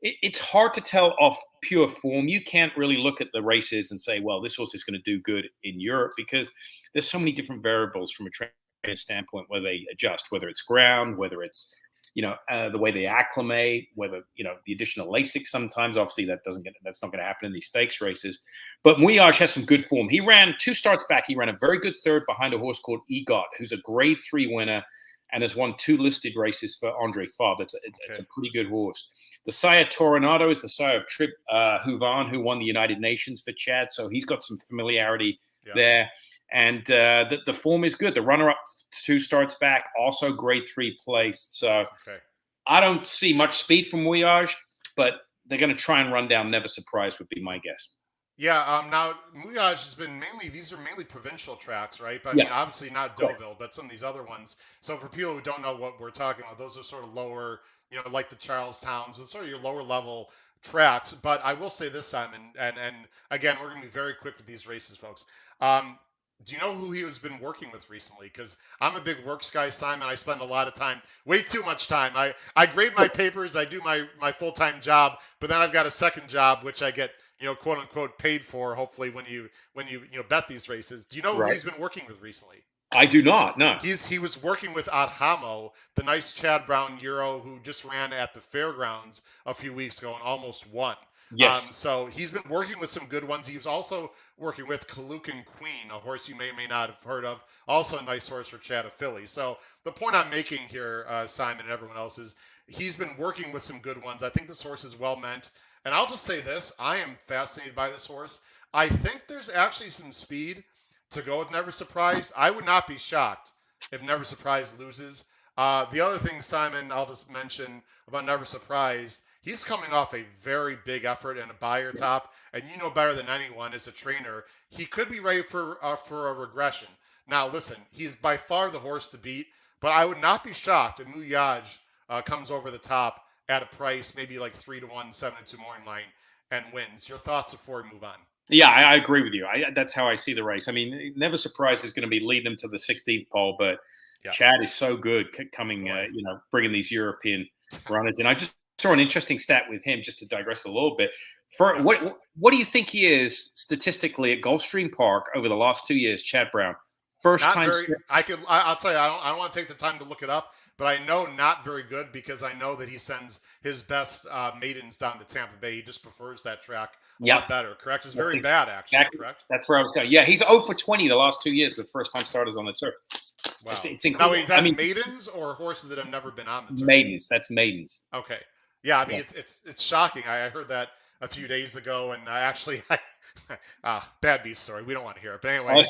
It's hard to tell off pure form. You can't really look at the races and say, well, this horse is going to do good in Europe because there's so many different variables from a trainer standpoint where they adjust, whether it's ground, whether it's the way they acclimate, whether, the additional LASIK sometimes. Obviously, that's not going to happen in these stakes races. But Mouillage has some good form. He ran 2 starts back. He ran a very good third behind a horse called EGOT, who's a grade 3 winner and has won 2 listed races for Andre Fabre. It's a pretty good horse. The sire Toronado is the sire of Trip Houvan, who won the United Nations for Chad. So he's got some familiarity there. And the form is good. The runner-up 2 starts back, also grade 3 placed. So I don't see much speed from Mouillage, but they're going to try and run down Never Surprise would be my guess. Yeah, now Mouillage has been these are mainly provincial tracks, right? But I mean, obviously not Deauville, but some of these other ones. So for people who don't know what we're talking about, those are sort of lower, like the Charlestowns, and sort of your lower level tracks. But I will say this, Simon, and again, we're going to be very quick with these races, folks. Do you know who he has been working with recently? Because I'm a big works guy, Simon. I spend a lot of time, way too much time. I grade my papers, I do my full-time job, but then I've got a second job, which I get, quote unquote, paid for. Hopefully, when you bet these races. Do you know who he's been working with recently? I do not. No. He was working with Adhamo, the nice Chad Brown Euro who just ran at the fairgrounds a few weeks ago and almost won. Yes. So he's been working with some good ones. He was also working with Kalukan Queen, a horse you may or may not have heard of. Also a nice horse for Chad of Philly. So the point I'm making here, Simon and everyone else, is he's been working with some good ones. I think this horse is well meant. And I'll just say this. I am fascinated by this horse. I think there's actually some speed to go with Never Surprised. I would not be shocked if Never Surprised loses. The other thing, Simon, I'll just mention about Never Surprised, he's coming off a very big effort and a buyer top, and you know better than anyone as a trainer, he could be ready for a regression. Now, listen, he's by far the horse to beat, but I would not be shocked if Mouillage comes over the top at a price maybe like 3-1, 7-2 morning line, and wins. Your thoughts before we move on? Yeah, I agree with you. That's how I see the race. I mean, Never Surprise is going to be leading them to the 16th pole, but Chad is so good coming, bringing these European runners in. I just saw an interesting stat with him, just to digress a little bit. For what do you think he is statistically at Gulfstream Park over the last 2 years, Chad Brown? First Not time. very. I'll tell you. I don't want to take the time to look it up, but I know not very good because I know that he sends his best maidens down to Tampa Bay. He just prefers that track a lot better. Correct? It's very bad, actually. Exactly. Correct? That's where I was going. Yeah, he's 0 for 20 the last 2 years with first-time starters on the turf. Wow. It's incredible. Now, is that maidens or horses that have never been on the turf? Maidens. That's maidens. Okay. Yeah, I mean it's shocking. I heard that a few days ago, and bad beast story. We don't want to hear it, but anyway,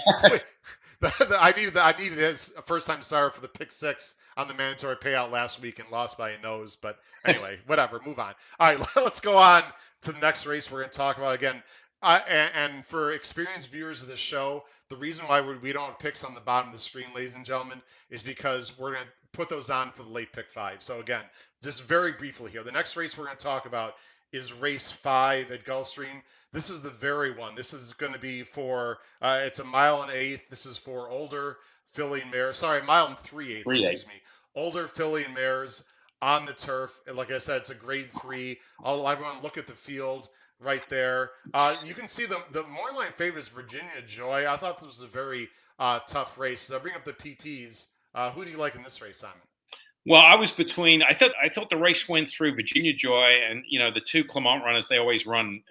I needed his first time starter for the pick 6 on the mandatory payout last week and lost by a nose. But anyway, whatever. Move on. All right, let's go on to the next race we're going to talk about again. And for experienced viewers of this show, the reason why we don't have picks on the bottom of the screen, ladies and gentlemen, is because we're going to put those on for the late pick 5. So again, just very briefly here, the next race we're going to talk about is race 5 at Gulfstream. This is the very one. This is going to be for, it's a mile and 1/8. This is for older filly and mares. Sorry, mile and 3/8, excuse me. Older filly and mares on the turf. And like I said, it's a grade 3. Everyone look at the field right there. You can see the morning line favorite is Virginia Joy. I thought this was a very tough race. So I bring up the PPs. Who do you like in this race, Simon? Well, I was between. I thought the race went through Virginia Joy and the two Clement runners. They always run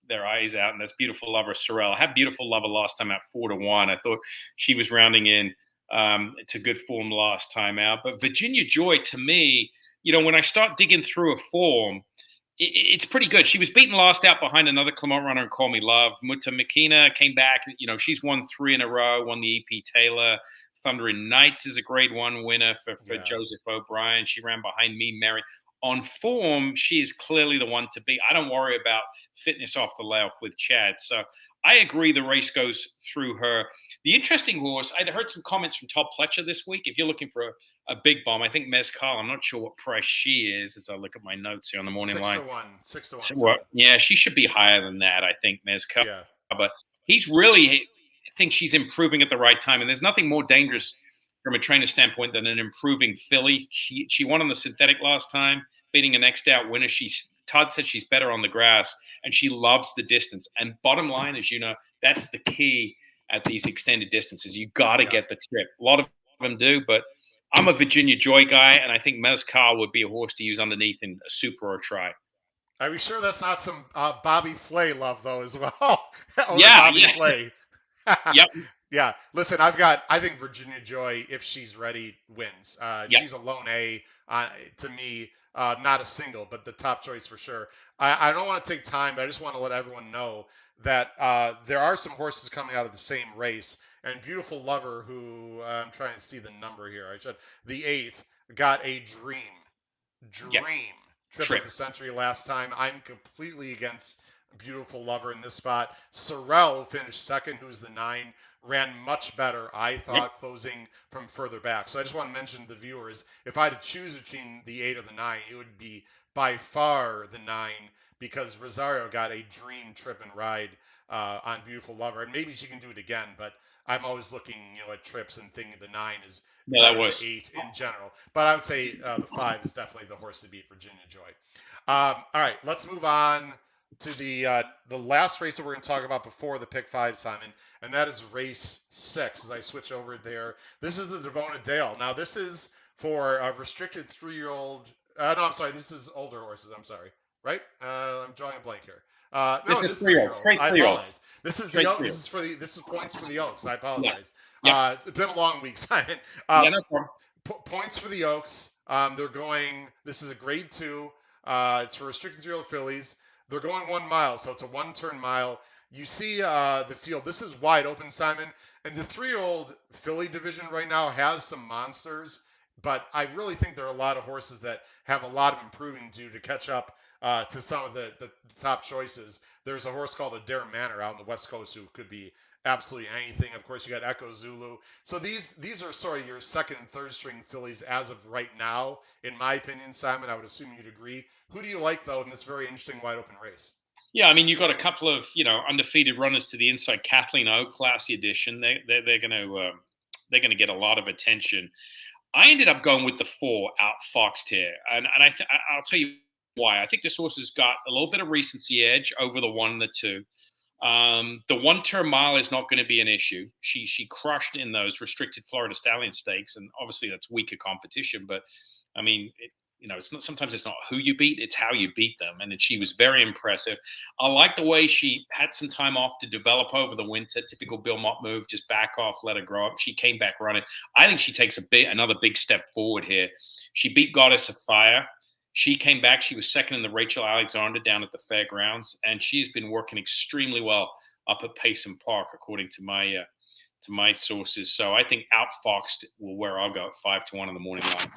their eyes out, and that's Beautiful Lover Sorrel. I had Beautiful Lover last time at 4-1. I thought she was rounding in to good form last time out. But Virginia Joy, to me, when I start digging through her form, it's pretty good. She was beaten last out behind another Clement runner and Call Me Love. Mutta Makina came back. She's won 3 in a row. Won the EP Taylor. Thundering Knights is a grade 1 winner for Joseph O'Brien. She ran behind Me, Mary. On form, she is clearly the one to beat. I don't worry about fitness off the layoff with Chad. So I agree the race goes through her. The interesting horse, I'd heard some comments from Todd Pletcher this week. If you're looking for a big bomb, I think Mezcal, I'm not sure what price she is as I look at my notes here on the morning line. 6 to 1. So, yeah, she should be higher than that, I think, Mezcal. Yeah. But he's really... think she's improving at the right time, and there's nothing more dangerous from a trainer standpoint than an improving filly. She won on the synthetic last time, beating a next out winner. Todd said she's better on the grass, and she loves the distance. And bottom line, as you know, that's the key at these extended distances. You got to get the trip. A lot of them do, but I'm a Virginia Joy guy, and I think Mezcal would be a horse to use underneath in a super or a try. Are we sure that's not some Bobby Flay love though as well? Bobby Flay. Yep. Yeah. Listen, I think Virginia Joy, if she's ready, wins. She's a lone A to me, not a single, but the top choice for sure. I don't want to take time, but I just want to let everyone know that there are some horses coming out of the same race. And Beautiful Lover, who I'm trying to see the number here. The 8 got a dream trip of the century last time. I'm completely against Beautiful Lover in this spot. Sorrel finished second, who's the 9, ran much better, I thought, closing from further back. So I just want to mention to the viewers, if I had to choose between the 8 or the 9, it would be by far the 9 because Rosario got a dream trip and ride on Beautiful Lover. And maybe she can do it again, but I'm always looking at trips and thinking the 9 is better than the 8 in general. But I would say the 5 is definitely the horse to beat Virginia Joy. All right, let's move on to the last race that we're going to talk about before the pick 5, Simon, and that is race 6. As I switch over there, this is the Devona Dale. Now this is for a restricted 3-year-old. This is older horses. I'm sorry, right? I'm drawing a blank here. This is 3-year-olds. I apologize. This is points for the Oaks. I apologize. Yeah. It's been a long week, Simon. No problem. Points for the Oaks. They're going. This is a grade 2. It's for restricted 3-year-old fillies. They're going 1 mile, so it's a 1-turn mile. You see the field. This is wide open, Simon. And the 3-year-old filly division right now has some monsters, but I really think there are a lot of horses that have a lot of improving to catch up to some of the top choices. There's a horse called Adair Manor out on the West Coast who could be absolutely anything. Of course, you got Echo Zulu. So these are sort of your second and third string fillies as of right now, in my opinion, Simon. I would assume you'd agree. Who do you like, though, in this very interesting wide open race? Yeah, I mean, you've got a couple of undefeated runners to the inside. Kathleen O, Classy Edition. They're going to get a lot of attention. I ended up going with the 4 out Foxtier, and I'll tell you why. I think this horse has got a little bit of recency edge over the 1 and the 2. The 1-turn mile is not going to be an issue. She crushed in those restricted Florida Stallion stakes, and obviously that's weaker competition. But I mean, it's not. Sometimes it's not who you beat; it's how you beat them. And she was very impressive. I like the way she had some time off to develop over the winter. Typical Bill Mott move: just back off, let her grow up. She came back running. I think she takes another big step forward here. She beat Goddess of Fire. She came back. She was second in the Rachel Alexander down at the fairgrounds, and she's been working extremely well up at Payson Park, according to my sources. So I think Outfoxed will where I'll go at 5-1 in the morning line.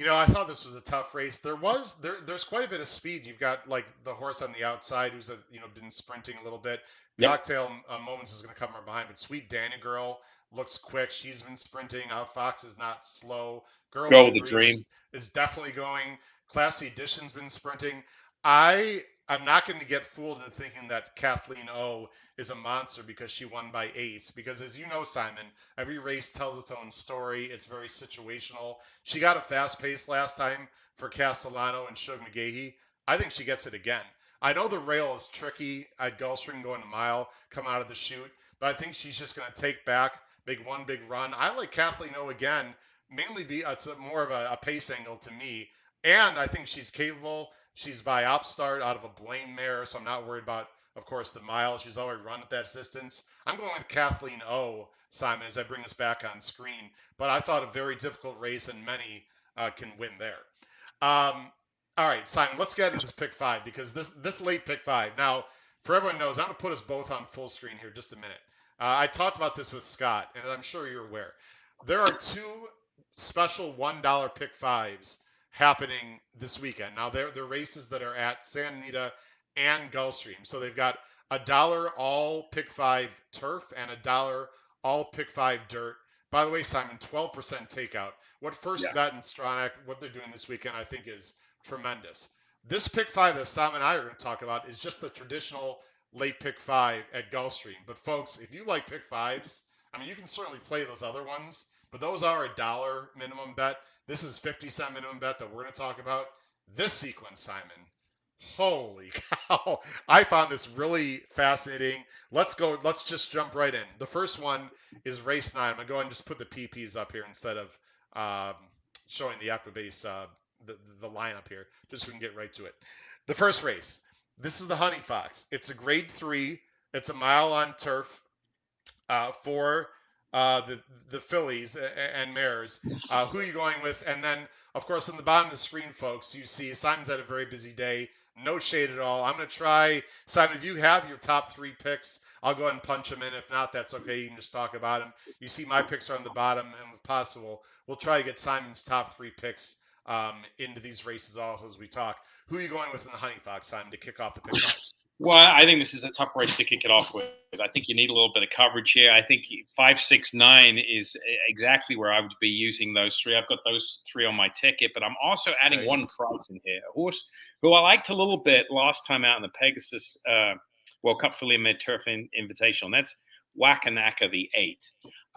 I thought this was a tough race. There's quite a bit of speed. You've got like the horse on the outside who's been sprinting a little bit. Yep. Cocktail Moments is going to come from behind, but Sweet Danny Girl looks quick. She's been sprinting. Outfox is not slow. Girl Go with the Dream is definitely going. Classy Edition's been sprinting. I'm not going to get fooled into thinking that Kathleen O is a monster because she won by 8. Because as you know, Simon, every race tells its own story. It's very situational. She got a fast pace last time for Castellano and Shug McGahee. I think she gets it again. I know the rail is tricky at Gulfstream going a mile, come out of the chute, but I think she's just going to take back, make one big run. I like Kathleen O again, mainly it's more of a pace angle to me. And I think she's capable. She's by Upstart out of a Blaine mare, so I'm not worried about, of course, the mile. She's already run at that distance. I'm going with Kathleen O, Simon, as I bring us back on screen. But I thought a very difficult race, and many can win there. All right, Simon, let's get into this pick 5, because this late pick 5. Now, for everyone knows, I'm going to put us both on full screen here just a minute. I talked about this with Scott, and I'm sure you're aware. There are 2 special $1 pick 5s happening this weekend. Now, they're races that are at Santa Anita and Gulfstream. So they've got $1 all pick 5 turf and $1 all pick 5 dirt. By the way, Simon, 12% takeout. What First Bet and Stronach, what they're doing this weekend, I think is tremendous. This pick 5 that Simon and I are going to talk about is just the traditional late pick 5 at Gulfstream. But folks, if you like pick 5s, I mean, you can certainly play those other ones, but those are $1 minimum bet. This is 50-cent minimum bet that we're going to talk about. This sequence, Simon, holy cow. I found this really fascinating. Let's just jump right in. The first one is race 9. I'm going to go ahead and just put the PPs up here instead of showing the Equibase, the lineup here, just so we can get right to it. The first race, this is the Honey Fox. It's a grade 3. It's a mile on turf for the fillies and mares. Who are you going with? And then, of course, on the bottom of the screen, folks, you see Simon's had a very busy day. No shade at all. I'm going to try, Simon, if you have your top 3 picks, I'll go ahead and punch them in. If not, that's okay. You can just talk about them. You see my picks are on the bottom, and if possible, we'll try to get Simon's top 3 picks into these races also as we talk. Who are you going with in the Honey Fox, Simon, to kick off the pick? Well, I think this is a tough race to kick it off with. I think you need a little bit of coverage here. I think 5, 6, 9 is exactly where I would be using those 3. I've got those 3 on my ticket, but I'm also adding one price in here. A horse who I liked a little bit last time out in the Pegasus World Cup Filly Mid-Turf Invitational, and that's Wakanaka the 8.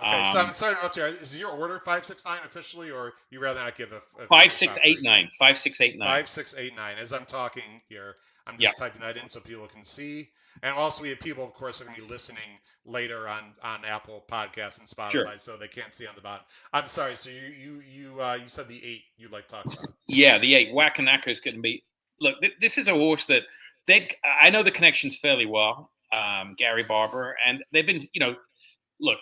Okay, so I'm sorry to interrupt you. Is your order 5, 6, 9 officially, or you rather not give a 5, 6, 8, 9. 5, 6, 8, 9. 5, 6, 8, 9. As I'm talking here, I'm just typing that in so people can see. And also, we have people, of course, are going to be listening later on Apple Podcasts and Spotify, so they can't see on the bottom. I'm sorry. So you said the 8 you'd like to talk about. Yeah, the 8. Wakanaka is going to be. Look, this is a horse that I know the connections fairly well. Gary Barber, and they've been, look.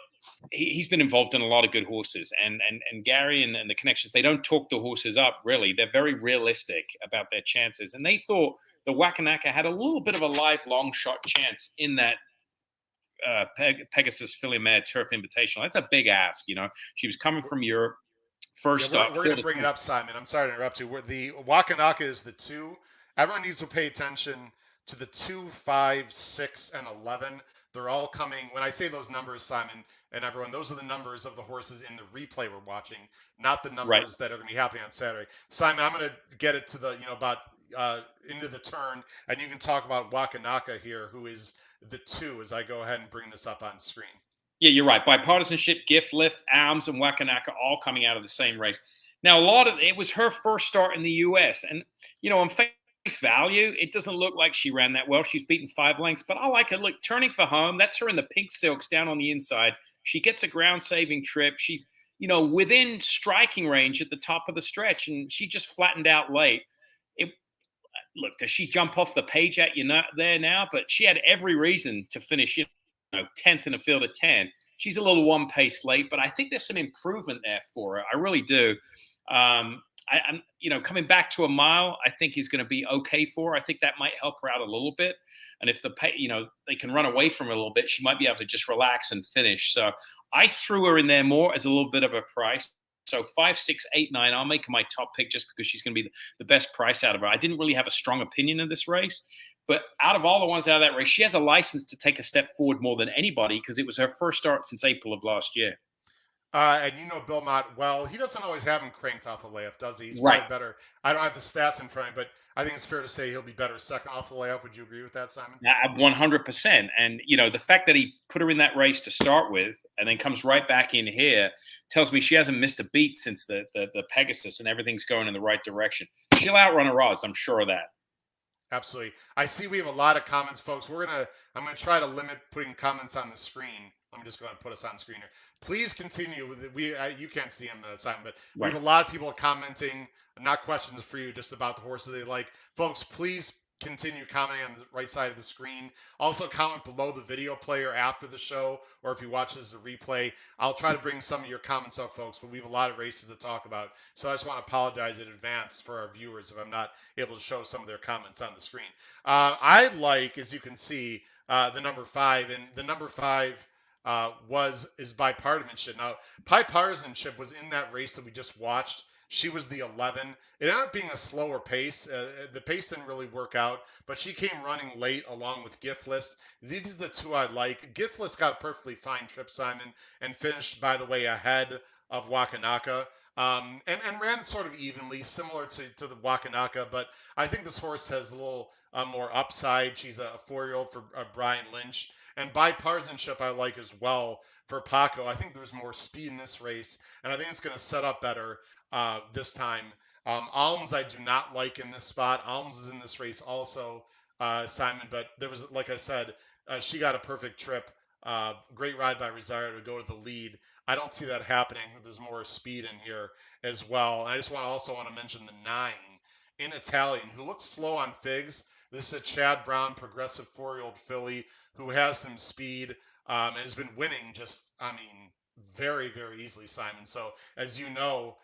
He's been involved in a lot of good horses, and Gary and the connections, they don't talk the horses up, really. They're very realistic about their chances. And they thought the Wakanaka had a little bit of a live long shot chance in that Pegasus Filly Mare Turf Invitational. That's a big ask, She was coming from Europe. First up. We're going to bring it up, Simon. I'm sorry to interrupt you. The Wakanaka is the 2. Everyone needs to pay attention to the 2, 5, 6, and 11. They're all coming. When I say those numbers, Simon and everyone, those are the numbers of the horses in the replay we're watching, not the numbers that are going to be happening on Saturday. Simon, I'm going to get it to the, about into the turn, and you can talk about Wakanaka here, who is the 2, as I go ahead and bring this up on screen. Yeah, you're right. Bipartisanship, Gift Lift, Alms, and Wakanaka all coming out of the same race. Now, it was her first start in the U.S., and, on face value, it doesn't look like she ran that well. She's beaten 5 lengths, but I like her. Look, turning for home. That's her in the pink silks down on the inside. She gets a ground-saving trip. She's, within striking range at the top of the stretch, and she just flattened out late. Look, does she jump off the page at you there now? But she had every reason to finish, 10th in a field of 10. She's a little one pace late, but I think there's some improvement there for her. I really do. I'm coming back to a mile, I think is going to be okay for her. I think that might help her out a little bit. And if they can run away from her a little bit, she might be able to just relax and finish. So I threw her in there more as a little bit of a price. So 5, 6, 8, 9, I'll make her my top pick just because she's going to be the best price out of her. I didn't really have a strong opinion of this race, but out of all the ones out of that race, she has a license to take a step forward more than anybody because it was her first start since April of last year. And Bill Mott well. He doesn't always have him cranked off the layup, does he? He's right. Probably better. I don't have the stats in front of me, but I think it's fair to say he'll be better second off the layup. Would you agree with that, Simon? 100%. And, the fact that he put her in that race to start with and then comes right back in here tells me she hasn't missed a beat since the Pegasus, and everything's going in the right direction. She'll outrun her odds. I'm sure of that. Absolutely. I see we have a lot of comments, folks. I'm going to try to limit putting comments on the screen. I'm just going to put us on screen here. Please continue. You can't see them, Simon, but we have a lot of people commenting, not questions for you, just about the horses they like. Folks, please continue commenting on the right side of the screen. Also comment below the video player after the show, or if you watch this as a replay. I'll try to bring some of your comments up, folks, but we have a lot of races to talk about. So I just want to apologize in advance for our viewers if I'm not able to show some of their comments on the screen. I like, as you can see, the number 5, and the number 5 is bipartisanship. Now, bipartisanship was in that race that we just watched. She was the 11. It ended up being a slower pace. The pace didn't really work out, but she came running late along with Giftless. These are the two I like. Giftless got a perfectly fine trip, Simon, and finished, by the way, ahead of Wakanaka. And ran sort of evenly, similar to the Wakanaka, but I think this horse has a little more upside. She's a 4-year-old for Brian Lynch. And bipartisanship I like as well for Paco. I think there's more speed in this race, and I think it's going to set up better this time. Alms I do not like in this spot. Alms is in this race also, Simon, but there was, like I said, she got a perfect trip. Great ride by Rosario to go to the lead. I don't see that happening. There's more speed in here as well. And I just want to mention the 9 in Italian, who looks slow on figs. This is a Chad Brown progressive 4-year-old filly who has some speed and has been winning very, very easily, Simon. So as you know,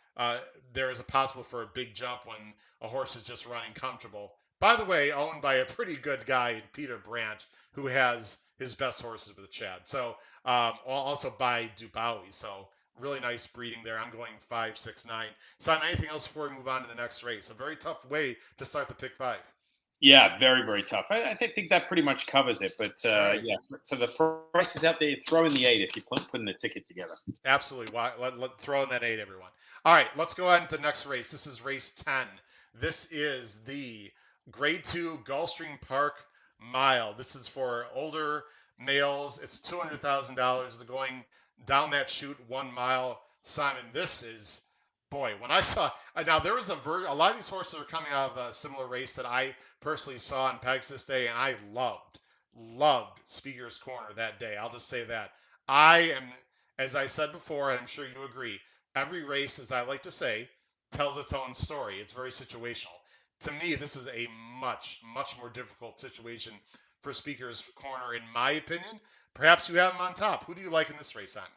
there is a possible for a big jump when a horse is just running comfortable. By the way, owned by a pretty good guy, Peter Branch, who has his best horses with Chad. So also by Dubawi. So really nice breeding there. I'm going 5, 6, 9. Simon, anything else before we move on to the next race? A very tough way to start the pick 5. Yeah, very, very tough. I think that pretty much covers it. But yeah, for the prices out there, throw in the 8 if you're putting the ticket together. Absolutely. Let throw in that 8, everyone. All right, let's go on to the next race. This is race 10. This is the Grade 2 Gulfstream Park Mile. This is for older males. It's $200,000. They're going down that chute 1 mile. Simon, this is, boy, when I saw, now there was a lot of these horses are coming out of a similar race that I personally saw on Pegasus Day, and I loved Speaker's Corner that day. I'll just say that. I am, as I said before, and I'm sure you agree, every race, as I like to say, tells its own story. It's very situational. To me, this is a much, much more difficult situation for Speaker's Corner, in my opinion. Perhaps you have him on top. Who do you like in this race, Simon?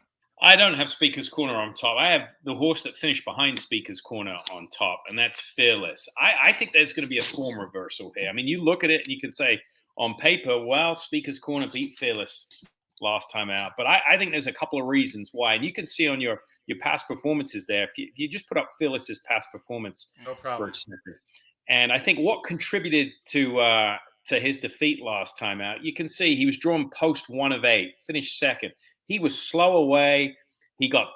I don't have Speaker's Corner on top. I have the horse that finished behind Speaker's Corner on top, and that's Fearless. I think there's going to be a form reversal here. I mean, you look at it and you can say on paper, well, Speaker's Corner beat Fearless last time out. But I think there's a couple of reasons why. And you can see on your past performances there, if you just put up Fearless's past performance. No problem. And I think what contributed to his defeat last time out, you can see he was drawn post 1 of 8, finished second. He was slow away. He got,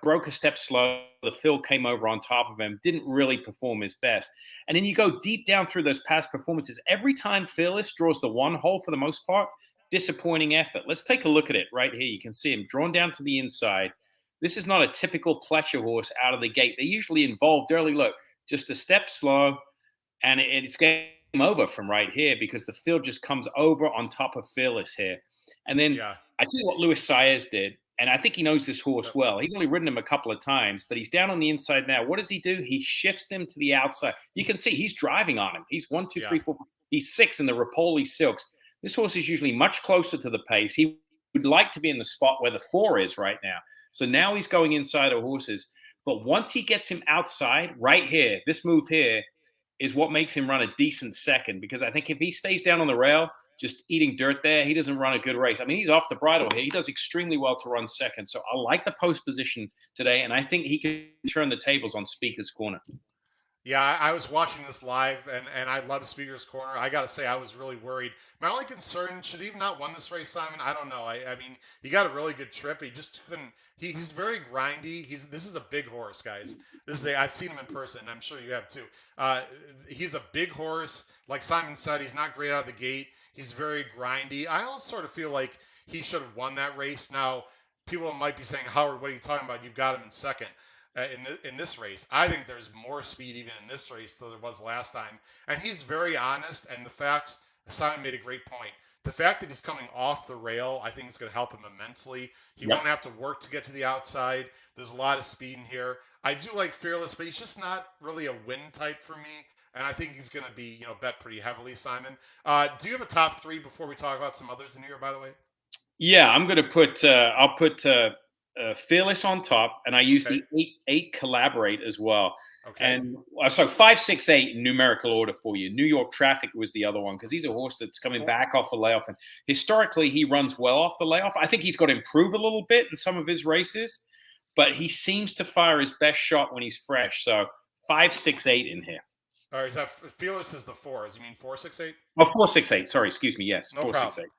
broke a step slow. The fill came over on top of him, didn't really perform his best. And then you go deep down through those past performances. Every time Fearless draws the 1 hole for the most part, disappointing effort. Let's take a look at it right here. You can see him drawn down to the inside. This is not a typical Pletcher horse out of the gate. They're usually involved early. Look, just a step slow, and it's game over from right here because the field just comes over on top of Fearless here. And then Yeah. I tell you what Luis Saez did, and I think he knows this horse Yep. well. He's only ridden him a couple of times, but he's down on the inside now. What does he do? He shifts him to the outside. You can see he's driving on him. He's 1, 2, 3, 4. He's 6 in the Rapoli Silks. This horse is usually much closer to the pace. He would like to be in the spot where the 4 is right now. So now he's going inside of horses. But once he gets him outside, right here, this move here is what makes him run a decent second. Because I think if he stays down on the rail, just eating dirt there, he doesn't run a good race. I mean, he's off the bridle here. He does extremely well to run second. So I like the post position today, and I think he can turn the tables on Speaker's Corner. Yeah, I was watching this live, and I love Speaker's Corner. I got to say, I was really worried. My only concern, should he have not won this race, Simon? I don't know. I mean, he got a really good trip. He just couldn't. He's very grindy. This is a big horse, guys. I've seen him in person. I'm sure you have too. He's a big horse. Like Simon said, he's not great out of the gate. He's very grindy. I also sort of feel like he should have won that race. Now, people might be saying, Howard, what are you talking about? You've got him in second. In this race. I think there's more speed even in this race than there was last time. And he's very honest. And the fact, Simon made a great point. The fact that he's coming off the rail, I think is going to help him immensely. He won't have to work to get to the outside. There's a lot of speed in here. I do like Fearless, but he's just not really a win type for me. And I think he's going to be, bet pretty heavily, Simon. Do you have a top 3 before we talk about some others in here, by the way? Yeah, I'm going to put, I'll put Fearless on top, and I use the 8 Collaborate as well. Okay. And so 5, 6, 8 numerical order for you. New York Traffic was the other one because he's a horse that's coming back off a layoff, and historically he runs well off the layoff. I think he's got to improve a little bit in some of his races, but he seems to fire his best shot when he's fresh. So 5, 6, 8 in here. All right, is that Fearless is the 4? You mean 4, 6, 8? Oh, 4, 6, 8. Sorry, excuse me. Yes, No 4, problem. 6, 8.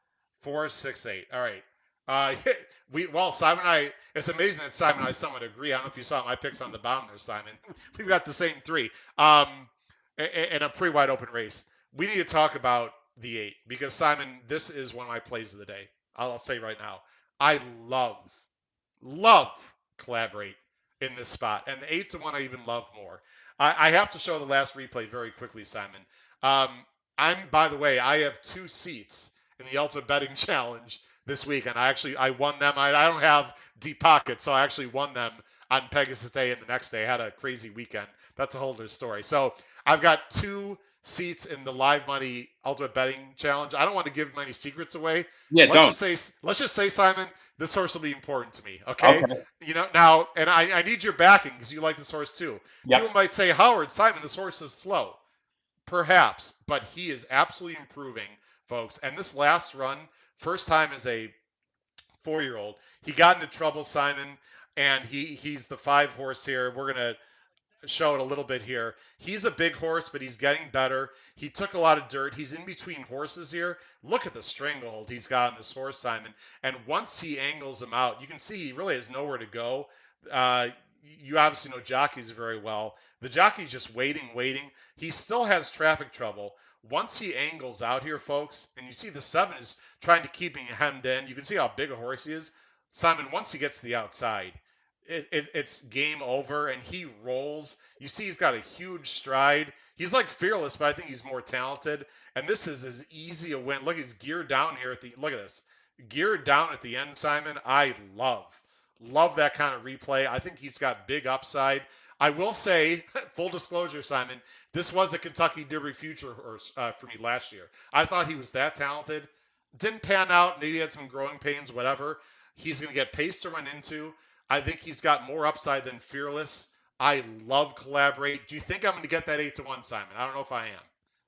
4, 6, 8. All right. Simon and I, it's amazing that Simon and I somewhat agree. I don't know if you saw my picks on the bottom there, Simon. We've got the same 3. In a pretty wide open race. We need to talk about the 8 because Simon, this is one of my plays of the day. I'll say right now, I love Collaborate in this spot, and the 8 to 1 I even love more. I have to show the last replay very quickly, Simon. By the way, I have 2 seats in the Ultimate Betting Challenge this week, and I won them. I don't have deep pockets, so I actually won them on Pegasus Day and the next day. I had a crazy weekend. That's a whole other story. So I've got 2 seats in the Live Money Ultimate Betting Challenge. I don't want to give many secrets away. Yeah, let's just say, Simon, this horse will be important to me. Okay. Now, and I need your backing because you like this horse too. Yep. People might say, Howard, Simon, this horse is slow. Perhaps, but he is absolutely improving, folks. And this last run, first time as a 4-year-old, he got into trouble, Simon, and he's the 5 horse here. We're going to show it a little bit here. He's a big horse, but he's getting better. He took a lot of dirt. He's in between horses here. Look at the stranglehold he's got on this horse, Simon. And once he angles him out, you can see he really has nowhere to go. You obviously know jockeys very well. The jockey's just waiting. He still has traffic trouble. Once he angles out here, folks, and you see the 7 is trying to keep him hemmed in. You can see how big a horse he is. Simon, once he gets to the outside, it's game over, and he rolls. You see he's got a huge stride. He's like Fearless, but I think he's more talented. And this is as easy a win. Look, he's geared down here look at this. Geared down at the end, Simon. I love that kind of replay. I think he's got big upside. I will say, full disclosure, Simon, this was a Kentucky Derby future horse for me last year. I thought he was that talented. Didn't pan out. Maybe he had some growing pains, whatever. He's going to get pace to run into. I think he's got more upside than Fearless. I love Collaborate. Do you think I'm going to get that 8 to 1, Simon? I don't know if I am.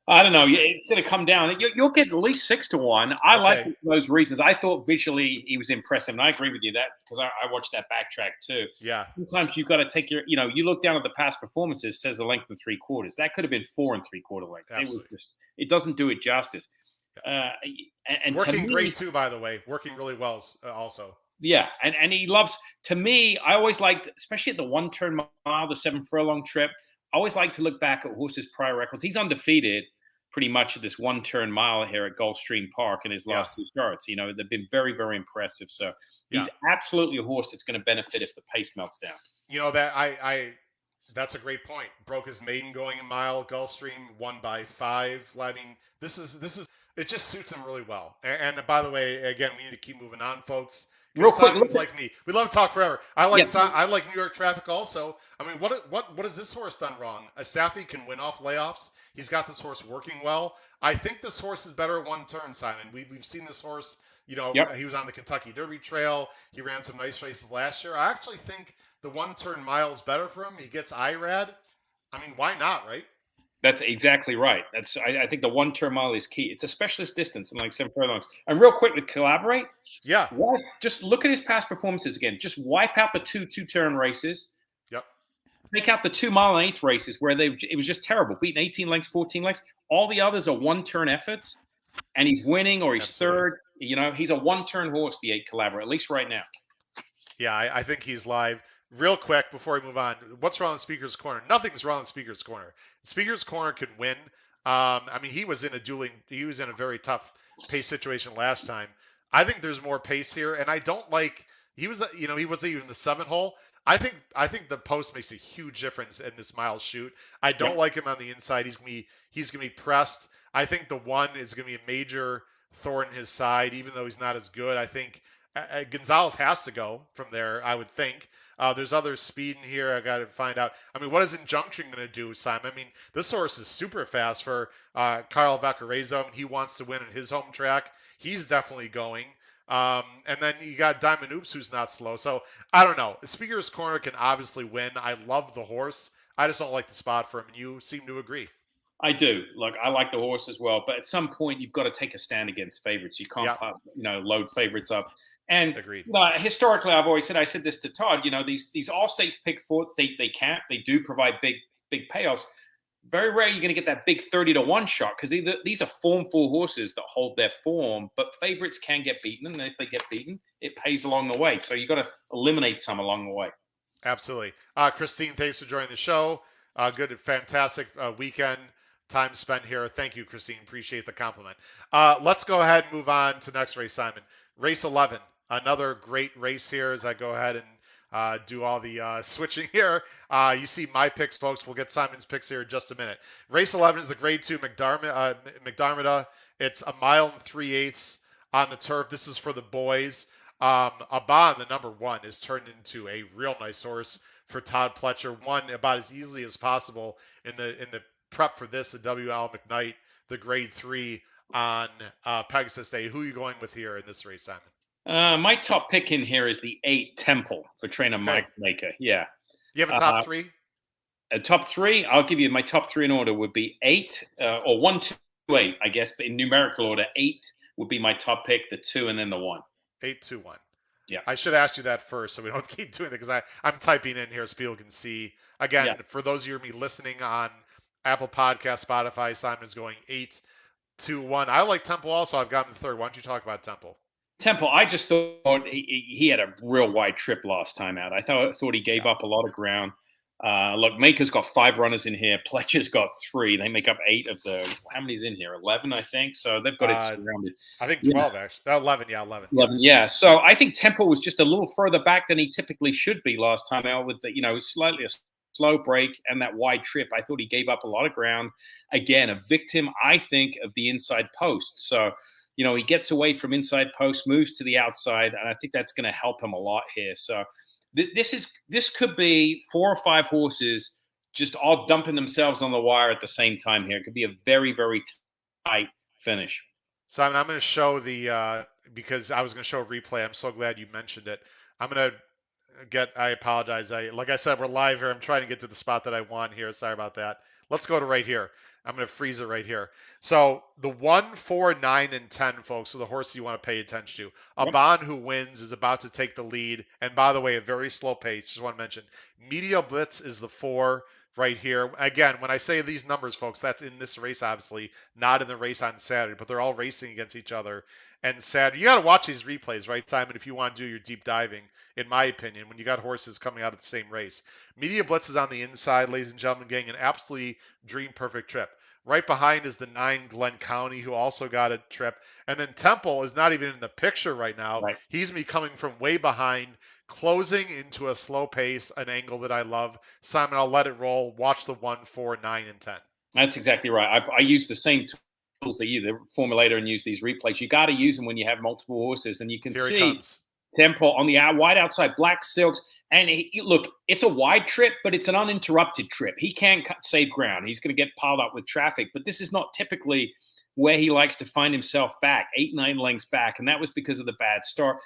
I don't know. It's going to come down. You'll get at least 6 to 1. I like it for those reasons. I thought visually he was impressive, and I agree with you that because I watched that backtrack too. Yeah. Sometimes you've got to take you look down at the past performances. It says the length of 3/4. That could have been 4 3/4 lengths. Absolutely. It doesn't do it justice. And working great too, by the way. Working really well also. Yeah, and he loves. To me, I always liked, especially at the 1-turn mile, the 7 furlong trip. I always like to look back at horses' prior records. He's undefeated pretty much at this 1-turn mile here at Gulfstream Park in his last 2 starts. They've been very, very impressive. So he's absolutely a horse that's going to benefit if the pace melts down. That's a great point. Broke his maiden going a mile. Gulfstream won by 5. I mean, this is it just suits him really well. And by the way, again, we need to keep moving on, folks. Real Because quick, Simon's like me. We love to talk forever. I like yeah, I like New York traffic also. I mean, what has this horse done wrong? Asafi can win off layoffs. He's got this horse working well. I think this horse is better at one turn, Simon. We've seen this horse. You know, yep. he was on the Kentucky Derby Trail. He ran some nice races last year. I actually think the one turn mile is better for him. He gets IRAD. I mean, why not, right? That's exactly right. I think the 1 turn mile is key. It's a specialist distance and like 7 furlongs. And real quick with Collaborate, Yeah. just look at his past performances again. Just wipe out the 2-turn races. Yep. Take out the 2 mile and 1/8 races where it was just terrible, beating 18 lengths, 14 lengths. All the others are 1 turn efforts, and he's winning or he's Absolutely. third. You know, he's a 1 turn horse, the 8 Collaborate, at least right now. Yeah, I think he's live. Real quick before we move on, what's wrong in Speaker's Corner? Nothing's wrong in Speaker's Corner. Speaker's Corner can win. I mean, he was in a very tough pace situation last time. I think there's more pace here, and I don't like. He wasn't even the 7 hole. I think the post makes a huge difference in this mile shoot. I don't like him on the inside. He's gonna be pressed. I think the 1 is gonna be a major thorn in his side, even though he's not as good. I think Gonzalez has to go from there, I would think. There's other speed in here. I got to find out. I mean, what is Injunction going to do, Simon? I mean, this horse is super fast for Carl Vaccarezza. He wants to win in his home track. He's definitely going. And then you got Diamond Oops, who's not slow. So I don't know. Speaker's Corner can obviously win. I love the horse. I just don't like the spot for him. And you seem to agree. I do. Look, I like the horse as well, but at some point you've got to take a stand against favorites. You can't, load favorites up. And Agreed. Historically, I said this to Todd. You know, these all stakes pick four, they do provide big payoffs. Very rare you're going to get that big 30-1 shot because these are formful horses that hold their form, but favorites can get beaten, and if they get beaten, it pays along the way. So you got to eliminate some along the way. Absolutely. Christine, thanks for joining the show. Good, fantastic weekend time spent here. Thank you, Christine. Appreciate the compliment. Let's go ahead and move on to next race, Simon. Race 11, another great race here as I go ahead and do all the switching here. You see my picks, folks. We'll get Simon's picks here in just a minute. Race 11 is the Grade 2 McDermott. It's a mile and 3/8 on the turf. This is for the boys. Aban, the number 1, is turned into a real nice horse for Todd Pletcher. Won about as easily as possible in the prep for this, the W.L. McKnight, the Grade 3 on Pegasus Day. Who are you going with here in this race, Simon? My top pick in here is the 8 Temple for trainer Mike Maker. Yeah. You have a top 3? A top 3, I'll give you my top 3 in order would be 8 or 1, 2, 8, I guess, but in numerical order, 8 would be my top pick, the 2, and then the 1. 8, 2, 1. Yeah. I should ask you that first so we don't keep doing it because I'm typing in here so people can see. Again, for those of you listening on Apple Podcast, Spotify, Simon's going 8, 2, 1. I like Temple also. I've gotten the 3rd. Why don't you talk about Temple? Temple, I just thought he had a real wide trip last time out. I thought he gave up a lot of ground. Look, Maker's got 5 runners in here. Pletcher's got 3. They make up 8 of the – how many's in here? 11, I think. So they've got it surrounded. I think 12, actually. 11, yeah, 11. 11, yeah. So I think Temple was just a little further back than he typically should be last time out with the, slightly a slow break and that wide trip. I thought he gave up a lot of ground. Again, a victim, I think, of the inside post. So – he gets away from inside post, moves to the outside, and I think that's going to help him a lot here. So this could be 4 or 5 horses just all dumping themselves on the wire at the same time here. It could be a very, very tight finish. Simon, I'm going to show because I was going to show a replay. I'm so glad you mentioned it. I'm going to I apologize. Like I said, we're live here. I'm trying to get to the spot that I want here. Sorry about that. Let's go to right here. I'm going to freeze it right here. So the 1, 4, 9, and 10, folks, are the horses you want to pay attention to. Aban, who wins, is about to take the lead. And by the way, a very slow pace. Just want to mention, Media Blitz is the 4 right here. Again, when I say these numbers, folks, that's in this race, obviously, not in the race on Saturday, but they're all racing against each other. And Saturday, you got to watch these replays, right, Simon, if you want to do your deep diving, in my opinion, when you got horses coming out of the same race. Media Blitz is on the inside, ladies and gentlemen, getting an absolutely dream perfect trip. Right behind is the 9 Glen County, who also got a trip. And then Temple is not even in the picture right now. Right. He's me coming from way behind, closing into a slow pace, an angle that I love. Simon, I'll let it roll. Watch the 1, 4, 9, and 10. That's exactly right. I use the same tools that you, the formulator, and use these replays. You got to use them when you have multiple horses, and you can Here he see comes. Temple on the wide outside, black silks. And look, it's a wide trip, but it's an uninterrupted trip. He can save ground. He's going to get piled up with traffic, but this is not typically where he likes to find himself back, 8, 9 lengths back. And that was because of the bad start.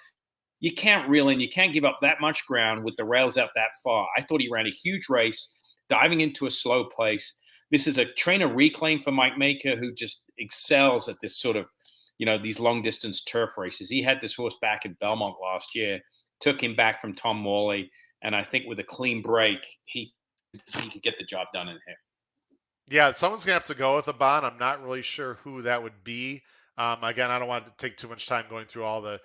You can't reel in. You can't give up that much ground with the rails out that far. I thought he ran a huge race, diving into a slow place. This is a trainer reclaim for Mike Maker, who just excels at this sort of, these long distance turf races. He had this horse back in Belmont last year, took him back from Tom Morley. And I think with a clean break, he could get the job done in here. Yeah, someone's going to have to go with a bond. I'm not really sure who that would be. Again, I don't want to take too much time going through all the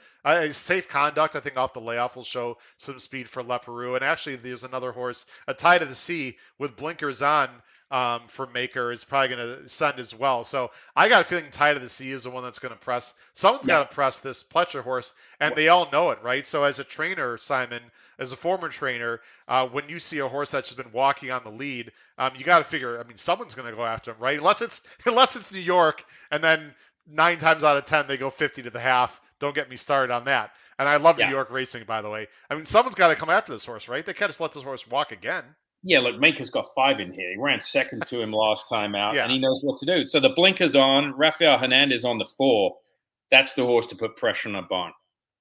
safe conduct. I think off the layoff will show some speed for Leperoux. And actually, there's another horse, a Tie to the Sea with blinkers on for Maker is probably going to send as well. So I got a feeling Tie to the Sea is the one that's going to press. Someone's got to press this Pletcher horse, and they all know it, right? So as a trainer, Simon, as a former trainer, when you see a horse that's just been walking on the lead, you got to figure. I mean, someone's going to go after him, right? Unless it's New York, and then 9 times out of 10 they go 50 to the half. Don't get me started on that. And I love New York racing, by the way. I mean, someone's got to come after this horse, right? They can't just let this horse walk again. Yeah, look, Maker's got 5 in here. He ran second to him last time out, Yeah. and he knows what to do. So the blinkers on, Rafael Hernandez on the 4. That's the horse to put pressure on a barn.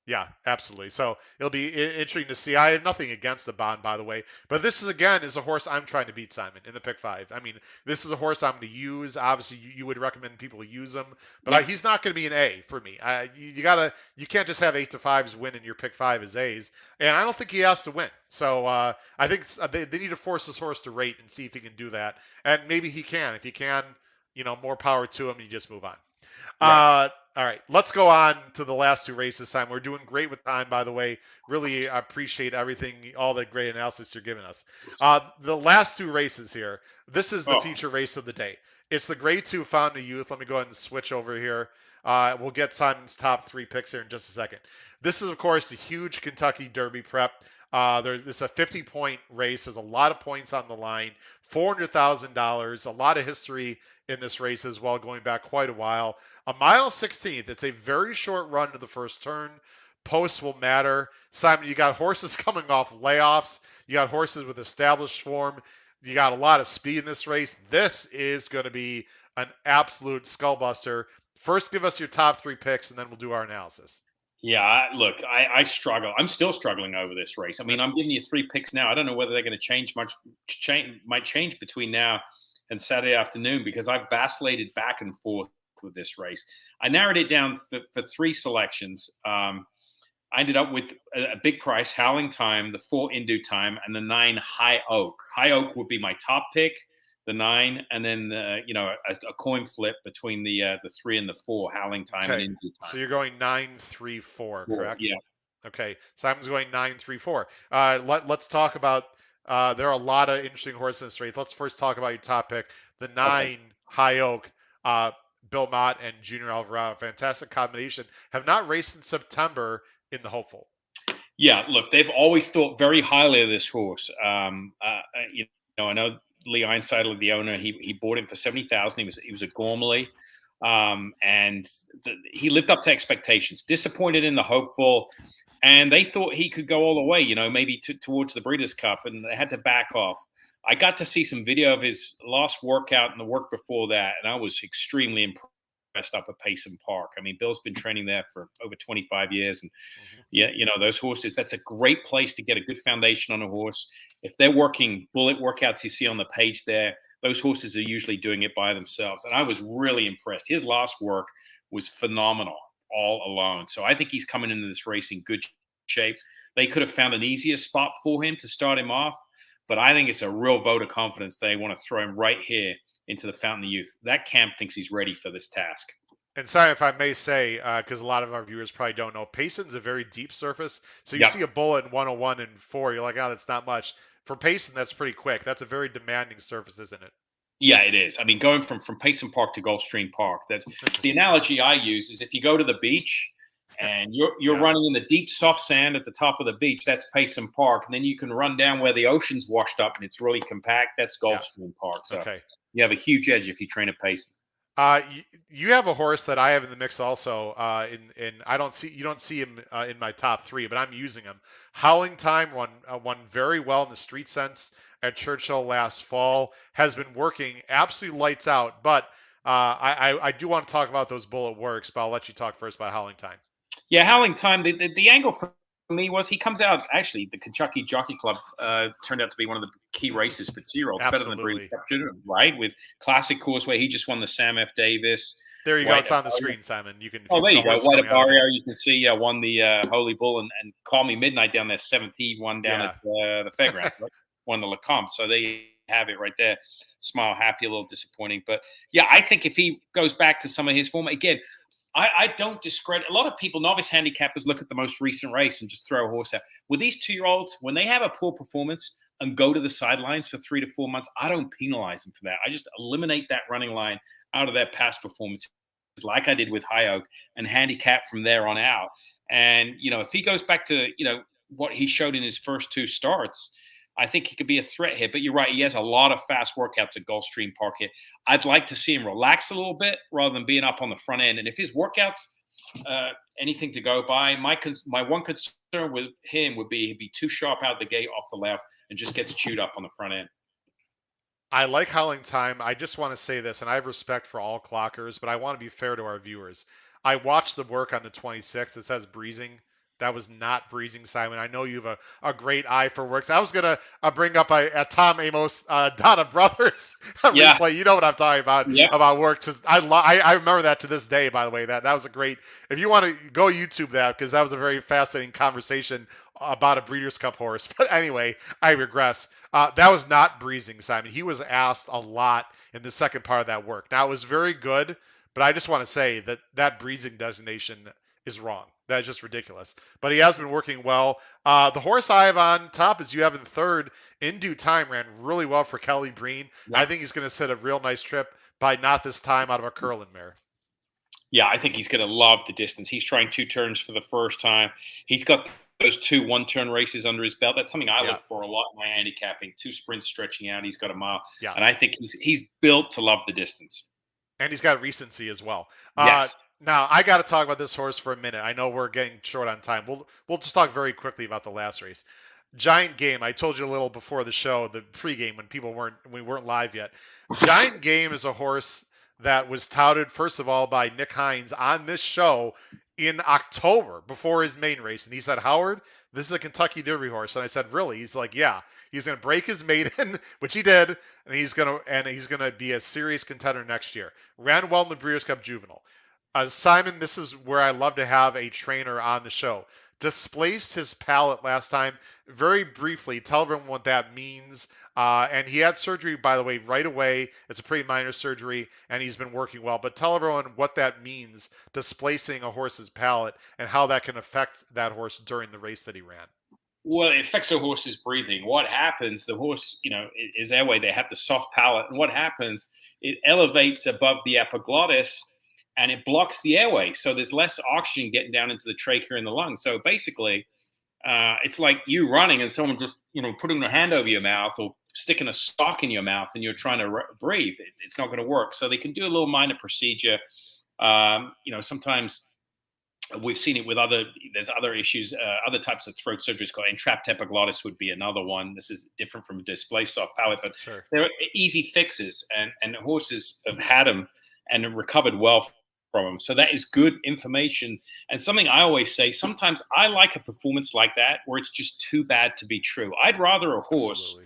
Yeah, absolutely. So it'll be interesting to see. I have nothing against the bond, by the way, but this is a horse I'm trying to beat, Simon, in the pick 5. I mean, this is a horse I'm going to use. Obviously, you would recommend people use him, but he's not going to be an A for me. You can't just have 8 to 5s win in your pick 5 as A's, and I don't think he has to win. So I think they need to force this horse to rate and see if he can do that, and maybe he can. If he can, more power to him. You just move on. Right. All right, let's go on to the last 2 races, Simon. We're doing great with time, by the way. Really appreciate everything, all the great analysis you're giving us. The last 2 races here, this is the feature race of the day. It's the Grade 2 Fountain of Youth. Let me go ahead and switch over here. We'll get Simon's top 3 picks here in just a second. This is, of course, the huge Kentucky Derby prep. It's a 50-point race. There's a lot of points on the line, $400,000, a lot of history in this race as well, going back quite a while. A mile 16th. It's a very short run to the first turn. Posts will matter. Simon, you got horses coming off layoffs. You got horses with established form. You got a lot of speed in this race. This is going to be an absolute skullbuster. First, give us your top 3 picks, and then we'll do our analysis. Yeah, look, I struggle. I'm still struggling over this race. I mean, I'm giving you 3 picks now. I don't know whether they're going to change much. Might change between now and Saturday afternoon, because I've vacillated back and forth with this race. I narrowed it down for 3 selections. I ended up with a big price, Howling Time, the 4 In Due Time, and the 9 High Oak. High Oak would be my top pick, the 9, and then a coin flip between the 3 and the 4, Howling Time and In Due Time. So you're going 9, 3, 4, correct? Yeah. Okay, Simon's going 9, 3, 4. Let's talk about. There are a lot of interesting horses in this race. Let's first talk about your top pick, the 9 High Oak. Bill Mott and Junior Alvarado, fantastic combination. Have not raced in September in the Hopeful. Yeah, look, they've always thought very highly of this horse. I know Lee Einsteidler, the owner, he bought him for $70,000. He was a Gormley, and he lived up to expectations. Disappointed in the Hopeful, and they thought he could go all the way. Maybe towards the Breeders' Cup, and they had to back off. I got to see some video of his last workout and the work before that, and I was extremely impressed up at Payson Park. I mean, Bill's been training there for over 25 years, and those horses, that's a great place to get a good foundation on a horse. If they're working bullet workouts you see on the page there, those horses are usually doing it by themselves, and I was really impressed. His last work was phenomenal all alone. So I think he's coming into this race in good shape. They could have found an easier spot for him to start him off, but I think it's a real vote of confidence. They want to throw him right here into the Fountain of Youth. That camp thinks he's ready for this task. And sorry if I may say, because a lot of our viewers probably don't know, Payson's a very deep surface. So you see a bullet in 101 and 4, you're like, oh, that's not much. For Payson, that's pretty quick. That's a very demanding surface, isn't it? Yeah, it is. I mean, going from Payson Park to Gulfstream Park, that's the analogy I use is if you go to the beach and you're Yeah. running in the deep soft sand at the top of the beach, that's Payson Park. And then you can run down where the ocean's washed up and it's really compact, that's Yeah. Gulfstream Park. So Okay. you have a huge edge if you train at Payson. You have a horse that I have in the mix also. In you don't see him in my top three, but I'm using him. Howling Time won very well in the street sense at Churchill last fall. Has been working absolutely lights out. But I do want to talk about those bullet works, but I'll let you talk first about Howling Time. Yeah, Howling Time. The angle for me was he comes out. Actually, the Kentucky Jockey Club turned out to be one of the key races for 2-year-olds. Better than the Breeders' Cup Junior, right? With classic course where he just won the Sam F. Davis. There you go. It's on the screen, Simon. You can. Oh, there you go. White Barrio. You can see won the Holy Bull and Call Me Midnight down there. 7th. He won down at the fairgrounds. Right? Won the Lecomte. So there you have it right there. Smile happy, a little disappointing, but yeah, I think if he goes back to some of his form again. I don't discredit. A lot of people, novice handicappers, look at the most recent race and just throw a horse out. With these 2-year-olds, when they have a poor performance and go to the sidelines for 3 to 4 months, I don't penalize them for that. I just eliminate that running line out of their past performance, like I did with High Oak, and handicap from there on out. And, if he goes back to, what he showed in his first 2 starts, I think he could be a threat here. But you're right, he has a lot of fast workouts at Gulfstream Park here. I'd like to see him relax a little bit rather than being up on the front end. And if his workouts, anything to go by, my one concern with him would be he'd be too sharp out the gate off the left and just gets chewed up on the front end. I like Howling Time. I just want to say this, and I have respect for all clockers, but I want to be fair to our viewers. I watched the work on the 26th. It says breezing. That was not breezing, Simon. I know you have a great eye for works. I was going to bring up a Tom Amos, Donna Brothers replay. You know what I'm talking about, about work. I remember that to this day, by the way. That was a great, if you want to go YouTube that, because that was a very fascinating conversation about a Breeders' Cup horse. But anyway, I regress. That was not breezing, Simon. He was asked a lot in the second part of that work. Now, it was very good, but I just want to say that breezing designation is wrong. That is just ridiculous. But he has been working well. The horse I have on top is you have in third. In Due Time ran really well for Kelly Breen. Yeah. I think he's going to set a real nice trip by Not This Time out of a Curlin mare. Yeah, I think he's going to love the distance. He's trying 2 turns for the first time. He's got those 2 1-turn races under his belt. That's something I look for a lot in my handicapping. 2 sprints stretching out. He's got a mile. Yeah. And I think he's built to love the distance. And he's got recency as well. Yes. Now, I got to talk about this horse for a minute. I know we're getting short on time. We'll just talk very quickly about the last race. Giant Game. I told you a little before the show, the pregame, when we weren't live yet. Giant Game is a horse that was touted, first of all, by Nick Hines on this show in October before his main race. And he said, Howard, this is a Kentucky Derby horse. And I said, really? He's like, yeah. He's going to break his maiden, which he did, and he's going to be a serious contender next year. Ran well in the Breeders' Cup Juvenile. Simon, this is where I love to have a trainer on the show. Displaced his palate last time. Very briefly, tell everyone what that means. And he had surgery, by the way, right away. It's a pretty minor surgery, and he's been working well. But tell everyone what that means, displacing a horse's palate, and how that can affect that horse during the race that he ran. Well, it affects the horse's breathing. What happens, the horse, is airway. They have the soft palate. And what happens, it elevates above the epiglottis, and it blocks the airway. So there's less oxygen getting down into the trachea and the lungs. So basically, it's like you running and someone just, putting their hand over your mouth or sticking a sock in your mouth and you're trying to breathe. It's not going to work. So they can do a little minor procedure. Sometimes we've seen it with there's other issues, other types of throat surgeries called entrapped epiglottis would be another one. This is different from a displaced soft palate, but there are easy fixes and horses have had them and recovered well from them. So that is good information. And something I always say, sometimes I like a performance like that where it's just too bad to be true. I'd rather a horse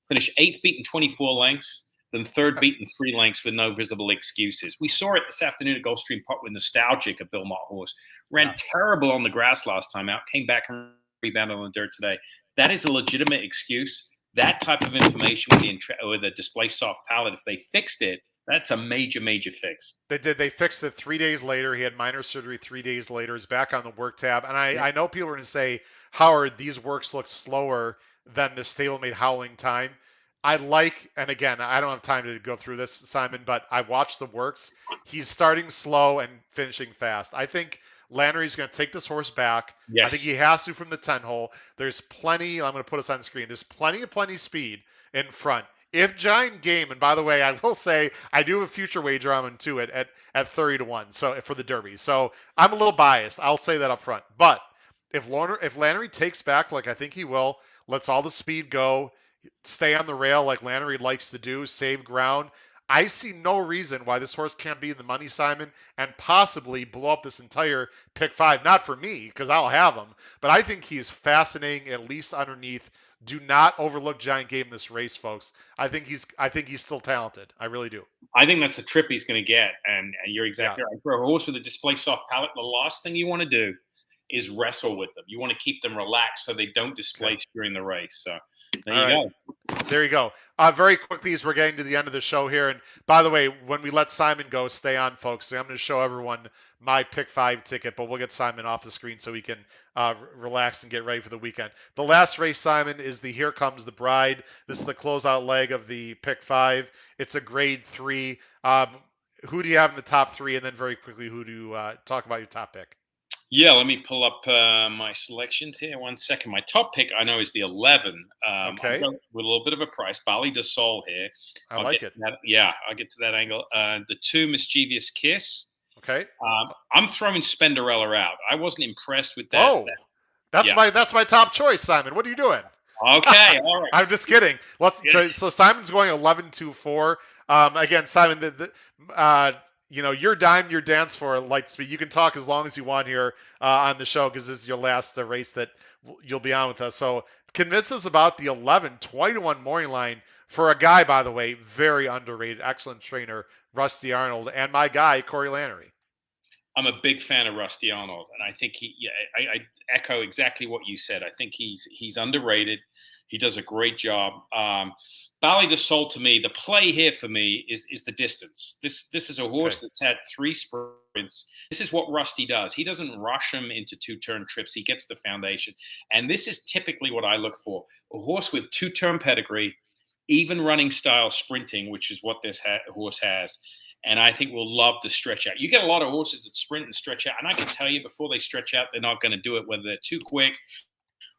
finish 8th beaten 24 lengths than 3rd beaten 3 lengths with no visible excuses. We saw it this afternoon at Gulfstream Park with Nostalgic, a Bill Mott horse. Ran terrible on the grass last time out, came back and rebounded on the dirt today. That is a legitimate excuse. That type of information with a displaced soft palate, if they fixed it, that's a major, major fix. They did. They fixed it 3 days later. He had minor surgery 3 days later. He's back on the work tab. And I know people are going to say, Howard, these works look slower than the stablemate Howling Time. I like, and again, I don't have time to go through this, Simon, but I watched the works. He's starting slow and finishing fast. I think Lannery's going to take this horse back. I think Yes. he has to from the 10 hole. There's plenty, I'm going to put us on the screen. There's plenty speed in front. If Giant Game, and by the way, I will say I do have a future wager on him too at 30 to 1. So for the Derby. So I'm a little biased. I'll say that up front. But if Lannery takes back like I think he will, lets all the speed go, stay on the rail like Lannery likes to do, save ground. I see no reason why this horse can't be in the money, Simon, and possibly blow up this entire pick 5. Not for me, because I'll have him, but I think he's fascinating, at least underneath. Do not overlook Giant Game in this race, folks. I think he's still talented. I really do. I think that's the trip he's going to get, and you're exactly Yeah. right. For a horse with a displaced soft palate, the last thing you want to do is wrestle with them. You want to keep them relaxed so they don't displace during the race. So there you go. There you go. Very quickly, as we're getting to the end of the show here, and by the way, when we let Simon go, stay on, folks. I'm going to show everyone my pick 5 ticket, but we'll get Simon off the screen so he can relax and get ready for the weekend. The last race, Simon, is the Here Comes the Bride. This is the closeout leg of the pick 5. It's a grade 3. Who do you have in the top 3? And then very quickly, who do you talk about your top pick? Yeah, let me pull up my selections here. 1 second. My top pick, I know, is the 11. Okay. With a little bit of a price. Bali de Sol here. I like it. I'll get to that angle. The 2, Mischievous Kiss. Okay. I'm throwing Spenderella out. I wasn't impressed with that. Oh, that's my top choice, Simon. What are you doing? Okay, all right. I'm just kidding. So Simon's going 11-2-4. Again, Simon, your dime, your dance for Lightspeed. You can talk as long as you want here on the show because this is your last race that you'll be on with us. So convince us about the 11, 20-1 morning line for a guy, by the way, very underrated, excellent trainer, Rusty Arnold, and my guy, Corey Lannery. I'm a big fan of Rusty Arnold, and I think I echo exactly what you said. I think he's underrated. He does a great job. Bali de Sol, to me, the play here for me is the distance. This is a horse that's had 3 sprints. This is what Rusty does. He doesn't rush him into 2-turn trips. He gets the foundation. And this is typically what I look for. A horse with 2-turn pedigree, even running style sprinting, which is what this horse has. And I think we'll love to stretch out. You get a lot of horses that sprint and stretch out. And I can tell you before they stretch out, they're not going to do it, whether they're too quick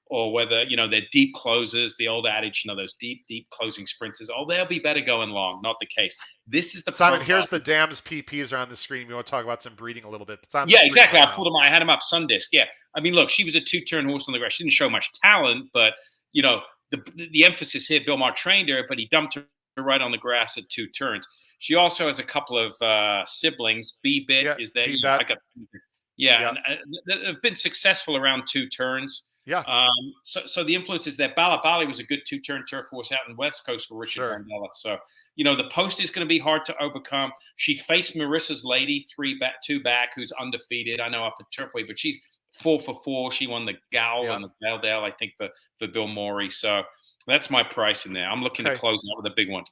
or whether, they're deep closers, the old adage, those deep closing sprinters. Oh, they'll be better going long. Not the case. This is the Simon, profile. here's the dams PPs are on the screen. We want to talk about some breeding a little bit. Yeah, exactly. I pulled them. I had them up Sundisk. Yeah. I mean, look, she was a 2-turn horse on the grass. She didn't show much talent, but, the emphasis here, Bill Maher trained her, but he dumped her right on the grass at 2 turns. She also has a couple of siblings. B-Bit is there. And that have been successful around 2 turns. Yeah. So the influence is there. Bali was a good 2-turn turf horse out in West Coast for Richard Mandela. So, the post is going to be hard to overcome. She faced Marissa's Lady 2 back, who's undefeated. I know up at Turfway, but she's 4 for 4. She won the Gal and the Valdale, I think, for Bill Morey. So that's my price in there. I'm looking to close out with a big one.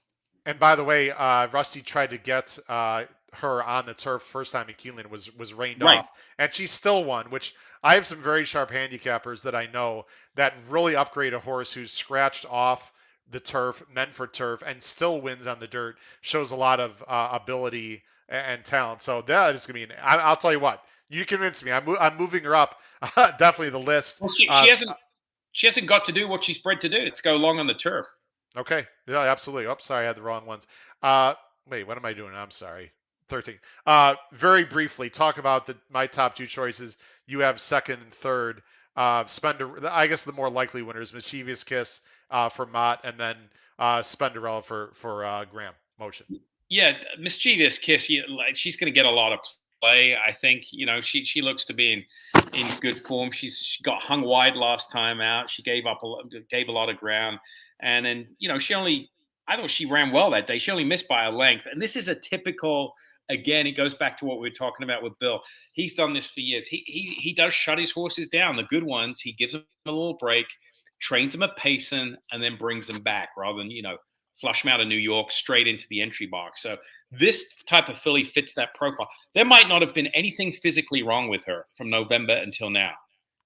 And by the way, Rusty tried to get her on the turf first time in Keeneland, was rained off, and she still won, which I have some very sharp handicappers that I know that really upgrade a horse who's scratched off the turf, meant for turf, and still wins on the dirt. Shows a lot of ability and talent. So that is going to be I'll tell you what, you convinced me. I'm moving her up definitely the list. Well, she hasn't got to do what she's bred to do. It's go long on the turf. Okay. Yeah, absolutely. Oh, sorry, I had the wrong ones. Wait, what am I doing? I'm sorry. 13. Very briefly, talk about my top 2 choices. You have second and third. I guess the more likely winners, Mischievous Kiss for Mott, and then Spenderella for Graham Motion. Yeah, Mischievous Kiss. She's going to get a lot of play. I think she looks to be in good form. She got hung wide last time out. She gave a lot of ground. And then, I thought she ran well that day. She only missed by a length. And this is a typical, again, it goes back to what we were talking about with Bill. He's done this for years. He does shut his horses down. The good ones, he gives them a little break, trains them at pacing, and then brings them back rather than, flush them out of New York straight into the entry box. So this type of filly fits that profile. There might not have been anything physically wrong with her from November until now.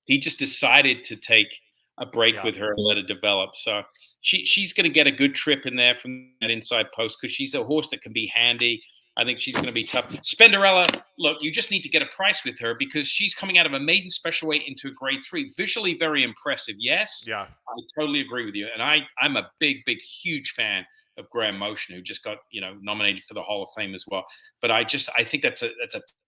He just decided to take a break Yeah. with her and let her develop. So she's going to get a good trip in there from that inside post because she's a horse that can be handy. I think she's going to be tough. Spenderella, look, you just need to get a price with her because she's coming out of a maiden special weight into a grade 3. Visually very impressive. Yes, Yeah. I totally agree with you. And I'm a big, huge fan of Graham Motion, who just got nominated for the Hall of Fame as well. But I think that's a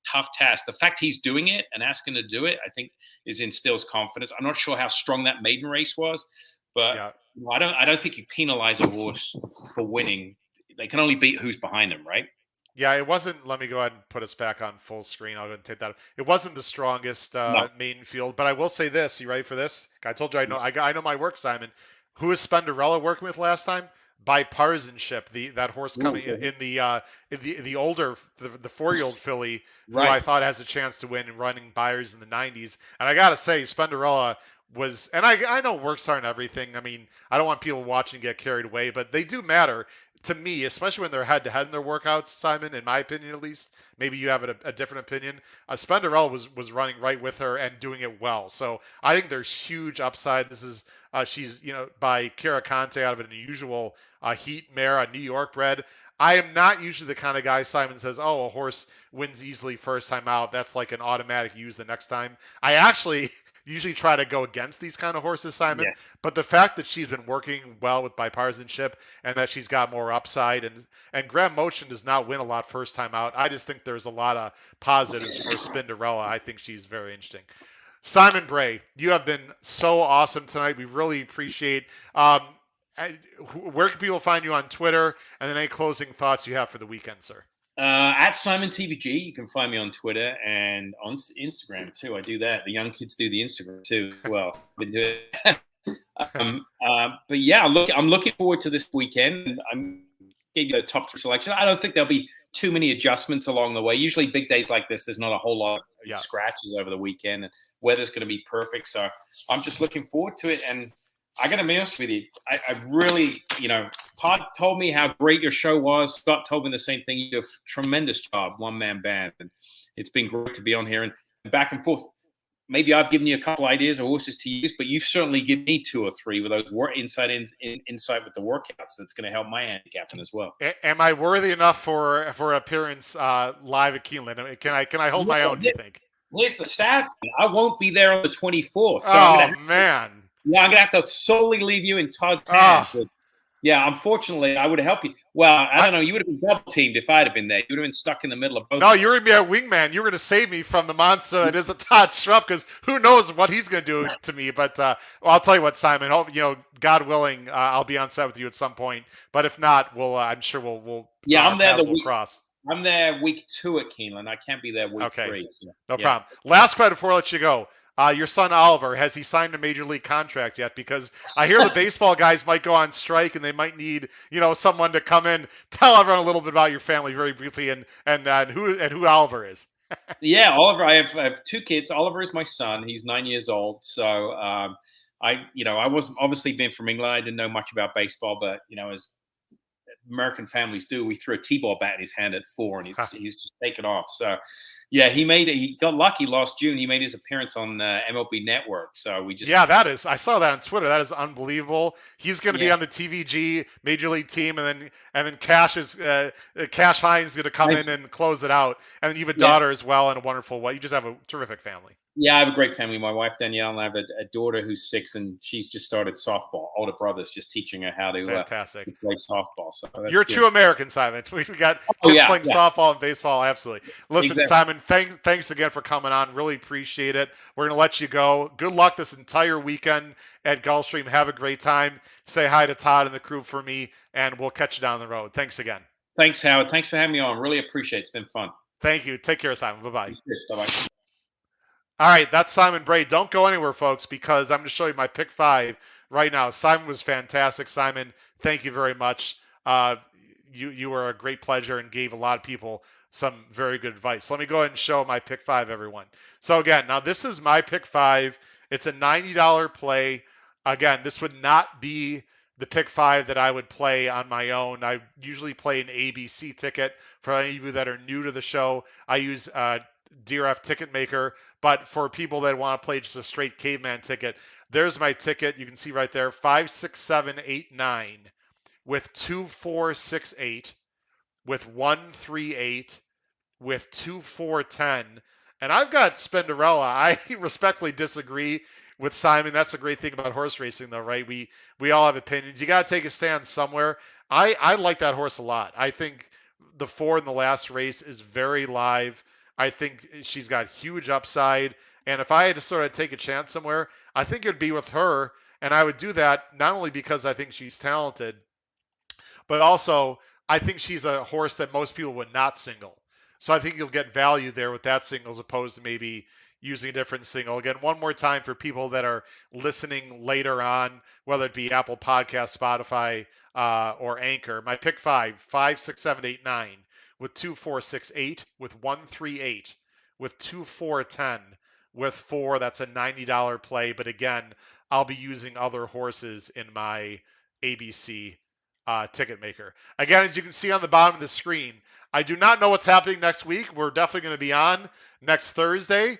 tough task. The fact he's doing it and asking to do it, I think, instills confidence. I'm not sure how strong that maiden race was, but Yeah. I don't think you penalize a horse for winning. They can only beat who's behind them, right? Yeah, it wasn't. Let me go ahead and put us back on full screen. I'll go and take that. It wasn't the strongest No. maiden field, but I will say this. You ready for this? I told you I know. I know my work, Simon. Who was Spenderella working with last time? Bipartisanship. That horse coming in the older the 4-year-old filly, who I thought has a chance to win and running buyers in the 90s. And I gotta say, Spenderella was, and I know works aren't everything. I mean, I don't want people watching get carried away, but they do matter to me, especially when they're head-to-head in their workouts, Simon, in my opinion at least. Maybe you have a different opinion. Spenderella was running right with her and doing it well. So I think there's huge upside. This is she's by Kara Conte out of an unusual heat mare, a New York bred. I am not usually the kind of guy Simon says, oh, a horse wins easily first time out. That's like an automatic use the next time. I actually usually try to go against these kind of horses, Simon. Yes. But the fact that she's been working well with bipartisanship and that she's got more upside and Graham Motion does not win a lot first time out. I just think there's a lot of positives for Spinderella. I think she's very interesting. Simon Bray, you have been so awesome tonight. We really appreciate. Where can people find you on Twitter? And then any closing thoughts you have for the weekend, sir? At Simon TVG, you can find me on Twitter and on Instagram too. I do that. The young kids do the Instagram too. Well, I've been doing it. But yeah, I'm looking forward to this weekend. I'm gave you the top 3 selection. I don't think there'll be too many adjustments along the way. Usually, big days like this, there's not a whole lot of scratches over the weekend, and weather's going to be perfect. So I'm just looking forward to it. And I got to be honest with you, I really, Todd told me how great your show was. Scott told me the same thing. You do a tremendous job, one-man band. And it's been great to be on here and back and forth. Maybe I've given you a couple ideas of horses to use, but you've certainly given me 2 or 3 with those insight with the workouts. That's going to help my handicapping as well. Am I worthy enough for an appearance live at Keeneland? Can I hold my own, do you think? Here's the sad thing. I won't be there on the 24th. So man. Yeah, I'm going to have to solely leave you in Todd's hands. But yeah, unfortunately, I would have helped you. Well, I don't know. You would have been double teamed if I'd have been there. You would have been stuck in the middle of both. No, you were going to be a wingman. You were going to save me from the monster that is a Todd Schrupp, because who knows what he's going to do to me. But I'll tell you what, Simon. God willing, I'll be on set with you at some point. But if not, I'm sure we'll I'm there cross. I'm there week 2 at Keeneland. I can't be there week 3. So, no problem. Last question before I let you go. Your son Oliver, has he signed a major league contract yet? Because I hear the baseball guys might go on strike and they might need, someone to come in. Tell everyone a little bit about your family very briefly and who Oliver is. Yeah, Oliver. I have 2 kids. Oliver is my son. He's 9 years old. So I wasn't obviously being from England. I didn't know much about baseball, but as American families do, we threw a T-ball bat in his hand at 4, and he's just taken off. So. Yeah, he got lucky last June. He made his appearance on MLB Network. So we just I saw that on Twitter. That is unbelievable. He's going to be on the TVG Major League team, and then Cash Hines is going to come in and close it out. And then you have a daughter as well, and a wonderful wife. You just have a terrific family. Yeah, I have a great family. My wife Danielle, and I have a daughter who's 6, and she's just started softball. Older brother's just teaching her how to play softball. So you're a true American, Simon. We got kids playing softball and baseball. Absolutely. Listen, Simon, thanks again for coming on. Really appreciate it. We're going to let you go. Good luck this entire weekend at Gulfstream. Have a great time. Say hi to Todd and the crew for me, and we'll catch you down the road. Thanks again. Thanks, Howard. Thanks for having me on. Really appreciate it. It's been fun. Thank you. Take care, Simon. Bye-bye. Bye-bye. All right, that's Simon Bray. Don't go anywhere, folks, because I'm going to show you my pick 5 right now. Simon was fantastic. Simon, thank you very much. You were a great pleasure and gave a lot of people some very good advice. Let me go ahead and show my pick 5, everyone. So again, now this is my pick 5. It's a $90 play. Again, this would not be the pick 5 that I would play on my own. I usually play an ABC ticket. For any of you that are new to the show, I use DRF Ticket Maker. But for people that want to play just a straight caveman ticket, There's my ticket. You can see right there, 56789 with 2468 with 138 with 2410. And I've got Spinderella. I respectfully disagree with Simon. That's the great thing about horse racing, though, right? We all have opinions. You got to take a stand somewhere. I like that horse a lot. I think the 4 in the last race is very live. I think she's got huge upside. And if I had to sort of take a chance somewhere, I think it'd be with her. And I would do that not only because I think she's talented, but also I think she's a horse that most people would not single. So I think you'll get value there with that single as opposed to maybe using a different single. Again, one more time for people that are listening later on, whether it be Apple Podcast, Spotify, or Anchor. My pick 5, 6, 7, 8, 9 with 2468, with 138, with 2410, with 4. That's a $90 play. But again, I'll be using other horses in my ABC ticket maker. Again, as you can see on the bottom of the screen, I do not know what's happening next week. We're definitely going to be on next Thursday.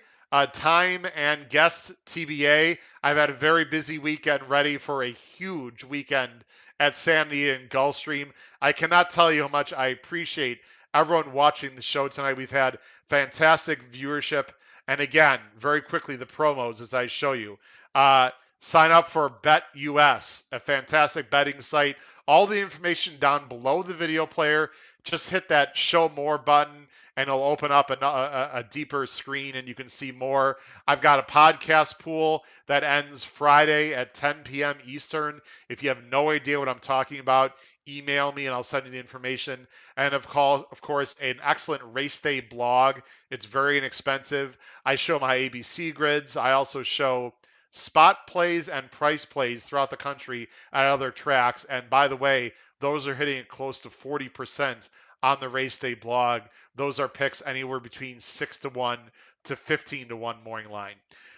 Time and guest TBA. I've had a very busy weekend ready for a huge weekend at Sandy and Gulfstream. I cannot tell you how much I appreciate everyone watching the show tonight. We've had fantastic viewership. And again, very quickly, the promos as I show you. Sign up for Bet US, a fantastic betting site. All the information down below the video player. Just hit that show more button and it'll open up a deeper screen and you can see more. I've got a podcast pool that ends Friday at 10 p.m. Eastern. If you have no idea what I'm talking about, email me and I'll send you the information. And of course, an excellent race day blog. It's very inexpensive. I show my ABC grids. I also show spot plays and price plays throughout the country at other tracks. And by the way, those are hitting close to 40% on the race day blog. Those are picks anywhere between 6-1 to 15-1 morning line.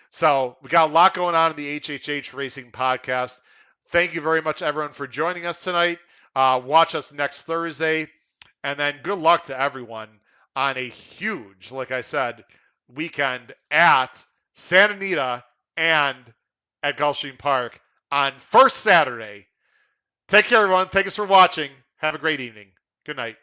So we got a lot going on in the HHH Racing Podcast. Thank you very much, everyone, for joining us tonight. Watch us next Thursday. And then good luck to everyone on a huge, like I said, weekend at Santa Anita and at Gulfstream Park on first Saturday. Take care, everyone. Thank us for watching. Have a great evening. Good night.